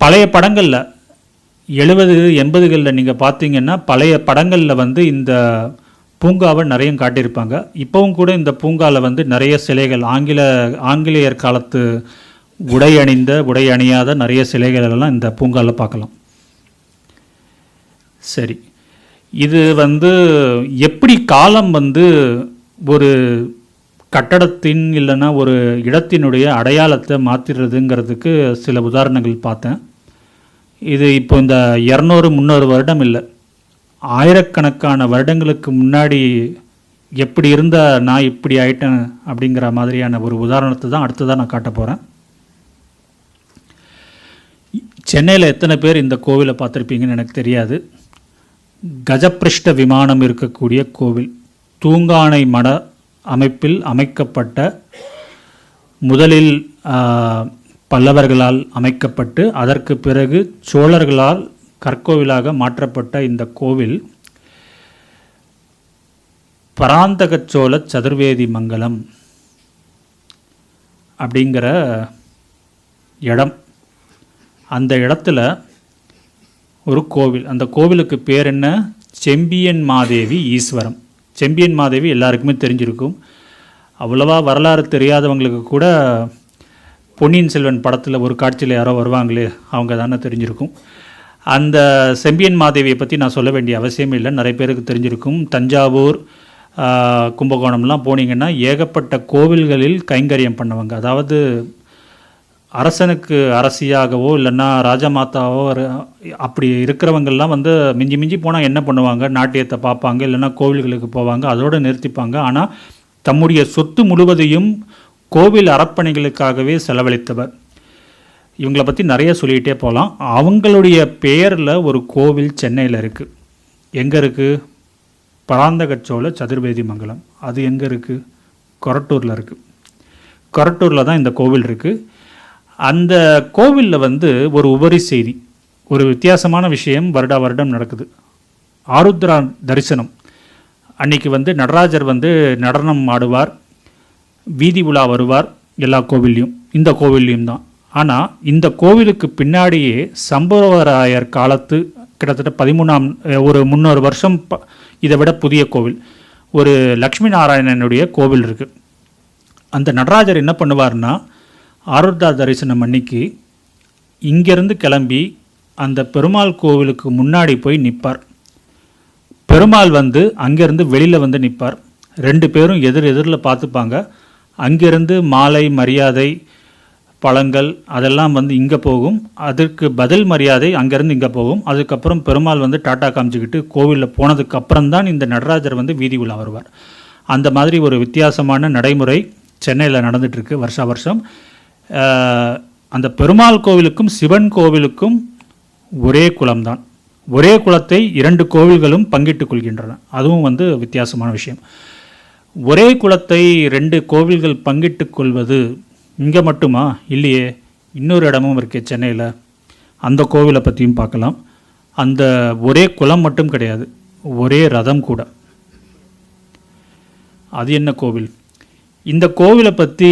பழைய படங்களில் 70-80களில் நீங்கள் பார்த்தீங்கன்னா பழைய படங்களில் வந்து இந்த பூங்காவை நிறைய காட்டியிருப்பாங்க. இப்போவும் கூட இந்த பூங்காவில் வந்து நிறைய சிலைகள், ஆங்கிலேயர் காலத்து உடை அணியாத நிறைய சிலைகள் எல்லாம் இந்த பூங்காவில் பார்க்கலாம். சரி, இது வந்து எப்படி காலம் வந்து ஒரு கட்டடத்தின் இல்லைன்னா ஒரு இடத்தினுடைய அடையாளத்தை மாற்றிடுறதுங்கிறதுக்கு சில உதாரணங்கள் பார்த்தேன். இது இப்போ இந்த 200-300 வருடம் இல்லை, ஆயிரக்கணக்கான வருடங்களுக்கு முன்னாடி எப்படி இருந்த நான் இப்படி ஆயிட்டேன் அப்படிங்கிற மாதிரியான ஒரு உதாரணத்தை தான் அடுத்ததாக நான் காட்ட போகிறேன். சென்னையில் எத்தனை பேர் இந்த கோவிலை பார்த்துருப்பீங்கன்னு எனக்கு தெரியாது. கஜப்பிருஷ்ட விமானம் இருக்கக்கூடிய கோவில், தூங்கானை மட அமைப்பில் அமைக்கப்பட்ட, முதலில் பல்லவர்களால் அமைக்கப்பட்டு அதற்கு பிறகு சோழர்களால் கற்கோவிலாக மாற்றப்பட்ட இந்த கோவில் பராந்தக சோழ சதுர்வேதி மங்கலம் அப்படிங்கிற இடம். அந்த இடத்துல ஒரு கோவில். அந்த கோவிலுக்கு பேர் என்ன? செம்பியன் மாதேவி ஈஸ்வரம். செம்பியன் மாதேவி எல்லாருக்குமே தெரிஞ்சிருக்கும். அவ்வளவா வரலாறு தெரியாதவங்களுக்கு கூட பொன்னியின் செல்வன் படத்தில் ஒரு காட்சியில் யாரோ வருவாங்களே, அவங்க தானே தெரிஞ்சிருக்கும். அந்த செம்பியன் மாதேவியை பற்றி நான் சொல்ல வேண்டிய அவசியம் இல்லை, நிறைய பேருக்கு தெரிஞ்சிருக்கும். தஞ்சாவூர், கும்பகோணம்லாம் போனீங்கன்னா ஏகப்பட்ட கோவில்களில் கைங்கரியம் பண்ணவங்க. அதாவது அரசனுக்கு அரசியாகவோ இல்லைன்னா ராஜமாதாவோ அப்படி இருக்கிறவங்கெல்லாம் வந்து மிஞ்சி மிஞ்சி போனால் என்ன பண்ணுவாங்க, நாட்டியத்தை பார்ப்பாங்க, இல்லைன்னா கோவில்களுக்கு போவாங்க, அதோடு நிறுத்திப்பாங்க. ஆனால் தம்முடைய சொத்து முழுவதையும் கோவில் அறப்பணிகளுக்காகவே செலவழித்தவர். இவங்களை பற்றி நிறைய சொல்லிகிட்டே போகலாம். அவங்களுடைய பெயரில் ஒரு கோவில் சென்னையில் இருக்குது. எங்கே இருக்குது? பராந்தகச்சோழ சதுர்வேதி மங்கலம். அது எங்கே இருக்குது? கொரட்டூரில் இருக்குது. கொரட்டூரில் தான் இந்த கோவில் இருக்குது. அந்த கோவிலில் வந்து ஒரு உபரி செய்தி, ஒரு வித்தியாசமான விஷயம் வருடா வருடம் நடக்குது. ஆருத்ரா தரிசனம் அன்னைக்கு வந்து நடராஜர் வந்து நடனம் ஆடுவார், வீதி உலா வருவார் எல்லா கோவில்லையும், இந்த கோவில்லையும் தான். ஆனால் இந்த கோவிலுக்கு பின்னாடியே சம்புவராயர் காலத்து கிட்டத்தட்ட 13ஆம் ஒரு 300 வருஷம் இதை விட புதிய கோவில், ஒரு லக்ஷ்மி நாராயணனுடைய கோவில் இருக்குது. அந்த நடராஜர் என்ன பண்ணுவார்னா, ஆருத்ரா தரிசனம் அன்னைக்கு இங்கேருந்து கிளம்பி அந்த பெருமாள் கோவிலுக்கு முன்னாடி போய் நிற்பார். பெருமாள் வந்து அங்கேருந்து வெளியில் வந்து நிற்பார். 2 பேரும் எதிரில் பார்த்துப்பாங்க. அங்கேருந்து மாலை மரியாதை பழங்கள் அதெல்லாம் வந்து இங்கே போகும், அதற்கு பதில் மரியாதை அங்கேருந்து இங்கே போகும். அதுக்கப்புறம் பெருமாள் வந்து டாட்டா காமிச்சிக்கிட்டு கோவிலில் போனதுக்கப்புறம் தான் இந்த நடராஜர் வந்து வீதி உலா வருவார். அந்த மாதிரி ஒரு வித்தியாசமான நடைமுறை சென்னையில் நடந்துகிட்ருக்கு வருஷா வருஷம். அந்த பெருமாள் கோவிலுக்கும் சிவன் கோவிலுக்கும் ஒரே குலம்தான். ஒரே குலத்தை 2 கோவில்களும் பங்கிட்டு கொள்கின்றன. அதுவும் வந்து வித்தியாசமான விஷயம். ஒரே குலத்தை 2 கோவில்கள் பங்கிட்டு கொள்வது இங்கே மட்டுமா? இல்லையே, இன்னொரு இடமும் இருக்கே சென்னையில். அந்த கோவிலை பற்றியும் பார்க்கலாம். அந்த ஒரே குலம் மட்டும் கிடையாது, ஒரே ரதம் கூட. அது என்ன கோவில்? இந்த கோவிலை பற்றி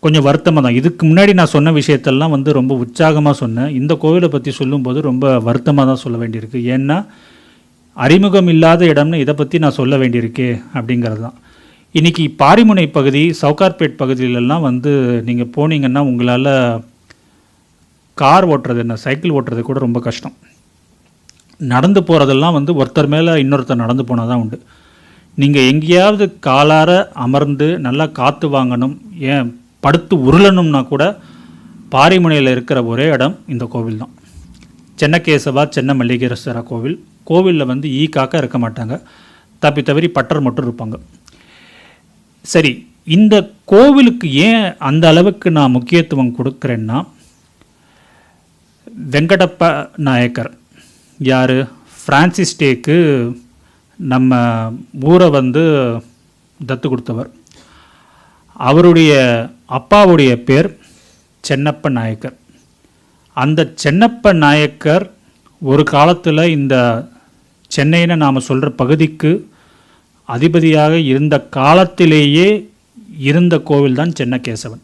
கொஞ்சம் வருத்தமாக தான். இதுக்கு முன்னாடி நான் சொன்ன விஷயத்தெல்லாம் வந்து ரொம்ப உற்சாகமாக சொன்னேன். இந்த கோவிலை பற்றி சொல்லும்போது ரொம்ப வருத்தமாக தான் சொல்ல வேண்டியிருக்கு. ஏன்னா அறிமுகம் இல்லாத இடம்னு இதை பற்றி நான் சொல்ல வேண்டியிருக்கே அப்படிங்கிறது தான். இன்றைக்கி பாரிமுனை பகுதி, சவுகார்பேட் பகுதியிலெல்லாம் வந்து நீங்கள் போனீங்கன்னா உங்களால் கார் ஓட்டுறது என்ன, சைக்கிள் ஓட்டுறது கூட ரொம்ப கஷ்டம். நடந்து போகிறதெல்லாம் வந்து ஒருத்தர் மேலே இன்னொருத்தர் நடந்து போனால் தான் உண்டு. நீங்கள் எங்கேயாவது காலார அமர்ந்து நல்லா காற்று வாங்கணும், ஏன் படுத்து உருளணும்னா கூட பாரிமுனையில் இருக்கிற ஒரே இடம் இந்த கோவில் தான். சென்னகேசவா சென்ன மல்லிகேஸ்வரா கோவில். கோவிலில் வந்து காக்கா இருக்க மாட்டாங்க, தவறி பட்டர் மட்டும் இருப்பாங்க. சரி, இந்த கோவிலுக்கு ஏன் அந்த அளவுக்கு நான் முக்கியத்துவம் கொடுக்குறேன்னா, வெங்கடப்ப நாயக்கர் யார்? ஃப்ரான்சிஸ் டேக்கு நம்ம ஊரை வந்து தத்து கொடுத்தவர். அவருடைய அப்பாவுடைய பேர் சென்னப்ப நாயக்கர். அந்த சென்னப்ப நாயக்கர் ஒரு காலத்தில் இந்த சென்னைன்னு நாம் சொல்கிற பகுதிக்கு அதிபதியாக இருந்த காலத்திலேயே இருந்த கோவில் தான் சென்னகேசவன்.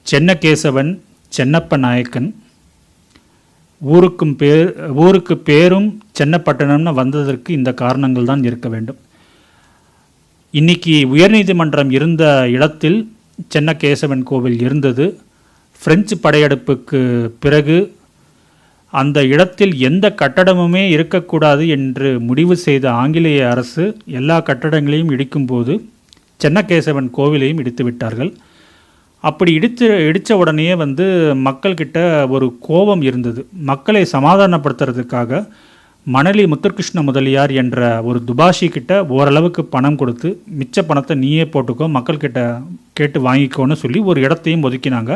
சென்னகேசவன் சென்னப்ப நாயக்கன் ஊருக்கு பேரும் சென்னப்பட்டணம்னு வந்ததற்கு இந்த காரணங்கள் தான் இருக்க வேண்டும். இன்னைக்கு உயர்நீதிமன்றம் இருந்த இடத்தில் சென்னகேசவன் கோவில் இருந்தது. பிரெஞ்சு படையெடுப்புக்கு பிறகு அந்த இடத்தில் எந்த கட்டடமுமே இருக்கக்கூடாது என்று முடிவு செய்த ஆங்கிலேய அரசு எல்லா கட்டடங்களையும் இடிக்கும்போது சென்னகேசவன் கோவிலையும் இடித்து விட்டார்கள். அப்படி இடித்த உடனே வந்து மக்கள்கிட்ட ஒரு கோபம் இருந்தது. மக்களை சமாதானப்படுத்துறதுக்காக மணலி முத்துகிருஷ்ண முதலியார் என்ற ஒரு துபாஷி கிட்ட ஓரளவுக்கு பணம் கொடுத்து மிச்ச பணத்தை நீயே போட்டுக்கோ, மக்கள்கிட்ட கேட்டு வாங்கிக்கோன்னு சொல்லி ஒரு இடத்தையும் ஒதுக்கினாங்க.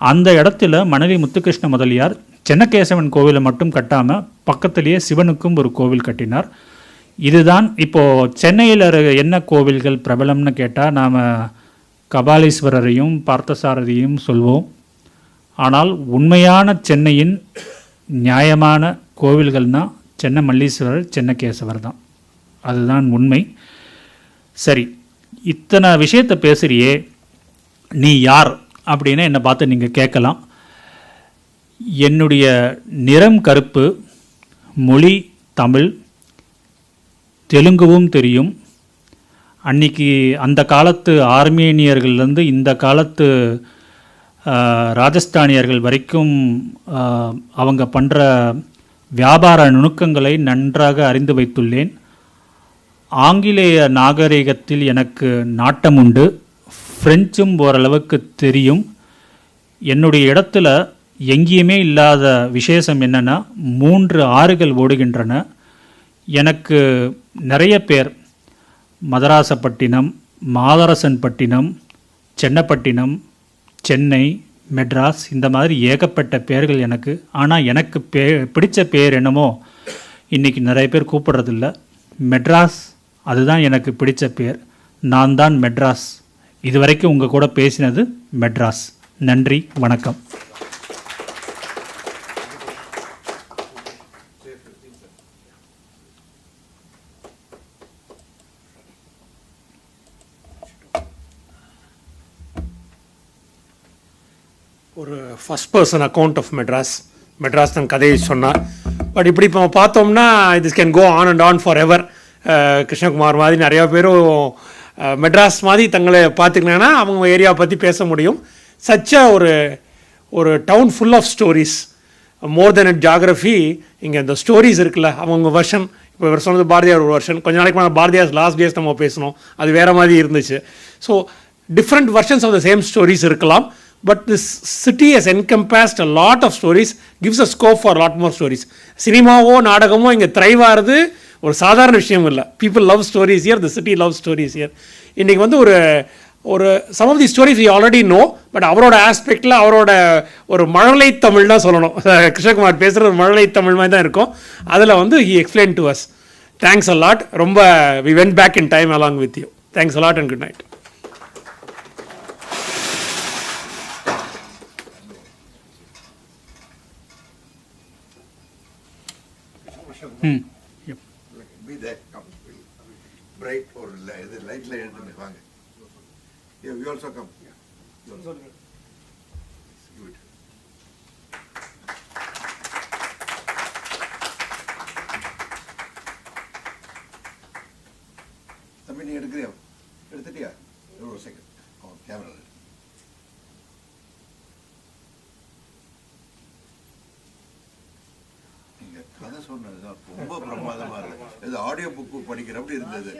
அந்த இடத்துல மணலி முத்துகிருஷ்ண முதலியார் சென்னகேசவன் கோவிலை மட்டும் கட்டாமல் பக்கத்திலேயே சிவனுக்கும் ஒரு கோவில் கட்டினார். இதுதான் இப்போது சென்னையில் என்ன கோவில்கள் பிரபலம்னு கேட்டால் நாம் கபாலீஸ்வரரையும் பார்த்தசாரதியும் சொல்வோம். ஆனால் உண்மையான சென்னையின் நியாயமான கோவில்கள்னால் சென்னை மல்லீஸ்வரர், சென்னகேசவர் தான். அதுதான் உண்மை. சரி, இத்தனை விஷயத்தை பேசுகிறியே, நீ யார் அப்படின்னு என்னை பார்த்து நீங்கள் கேட்கலாம். என்னுடைய நிறம் கருப்பு, மொழி தமிழ், தெலுங்குவும் தெரியும். அன்றைக்கி அந்த காலத்து ஆர்மேனியர்கள்லேருந்து இந்த காலத்து ராஜஸ்தானியர்கள் வரைக்கும் அவங்க பண்ணுற வியாபார நுணுக்கங்களை நன்றாக அறிந்து வைத்துள்ளேன். ஆங்கிலேய நாகரிகத்தில் எனக்கு நாட்டம் உண்டு. ஃப்ரெஞ்சும் ஓரளவுக்கு தெரியும். என்னுடைய இடத்துல எங்கேயுமே இல்லாத விசேஷம் என்னென்னா 3 ஆறுகள் ஓடுகின்றன. எனக்கு நிறைய பேர் மதராசப்பட்டினம், மாதரசன்பட்டினம், சென்னப்பட்டினம், சென்னை, மெட்ராஸ் இந்த மாதிரி ஏகப்பட்ட பேர்கள் எனக்கு. ஆனால் எனக்கு பிடிச்ச பேர் என்னமோ இன்றைக்கி நிறைய பேர் கூப்பிட்றதில்ல. மெட்ராஸ் அதுதான் எனக்கு பிடிச்ச பேர். நான் தான் மெட்ராஸ். இதுவரைக்கும் உங்கள் கூட பேசினது மெட்ராஸ். நன்றி, வணக்கம். ஒரு first person account of Madras தான் கதையை சொன்னார். பட் இப்படி இப்போ பார்த்தோம்னா this can go on and on forever. Krishnakumar மாதிரி நிறையா பேரும் மெட்ராஸ் மாதிரி தங்களை பார்த்துக்கினாங்கன்னா அவங்க ஏரியாவை பற்றி பேச முடியும். சச்சா ஒரு town full of stories, more than it geography. இங்கே இந்த ஸ்டோரிஸ் இருக்குல்ல, அவங்க வருஷன். இப்போ இவர் சொன்னது பாரதியார் ஒரு வருஷன். கொஞ்ச நாளைக்கு மேலே பாரதியார் லாஸ்ட் டேஸ் நம்ம பேசணும், அது வேறு மாதிரி இருந்துச்சு. So different versions of the same stories இருக்கலாம். But this city has encompassed a lot of stories, gives a scope for a lot more stories. சினிமாவோ நாடகமோ இங்கே த்ரைவ் ஆகிறது ஒரு சாதாரண விஷயம் இல்லை. People love stories here, the city love stories here. இன்றைக்கி வந்து ஒரு some of the stories we already know. But அவரோட ஆஸ்பெக்டில் அவரோட ஒரு மழலை தமிழ் தான் சொல்லணும். கிருஷ்ணகுமார் பேசுகிற ஒரு மழலை தமிழ் மாதிரி தான் இருக்கும். அதில் வந்து he explain to us. Thanks a lot. ரொம்ப we went back in time along with you. Thanks a lot and good night. Be that come bright or light எடுத்துட்டு வாங்க. Yeah, we also come. You also. Good. தம்பி நீ எடுக்கிறியா? எடுத்துட்டியா? ஒரு second. Camera கதை சொன்னதுதான் ரொம்ப பிரமாதமா இருக்கு. இது ஆடியோ புக்கு படிக்கிற அப்படி இருந்தது.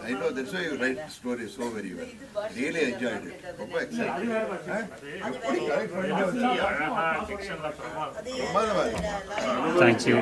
I know that's why you write story so very well. Really enjoyed it. ரொம்ப எக்ஸைட்டட். எப்படி கரெக்ட் பிரமாதமா இருக்கு. Thank you.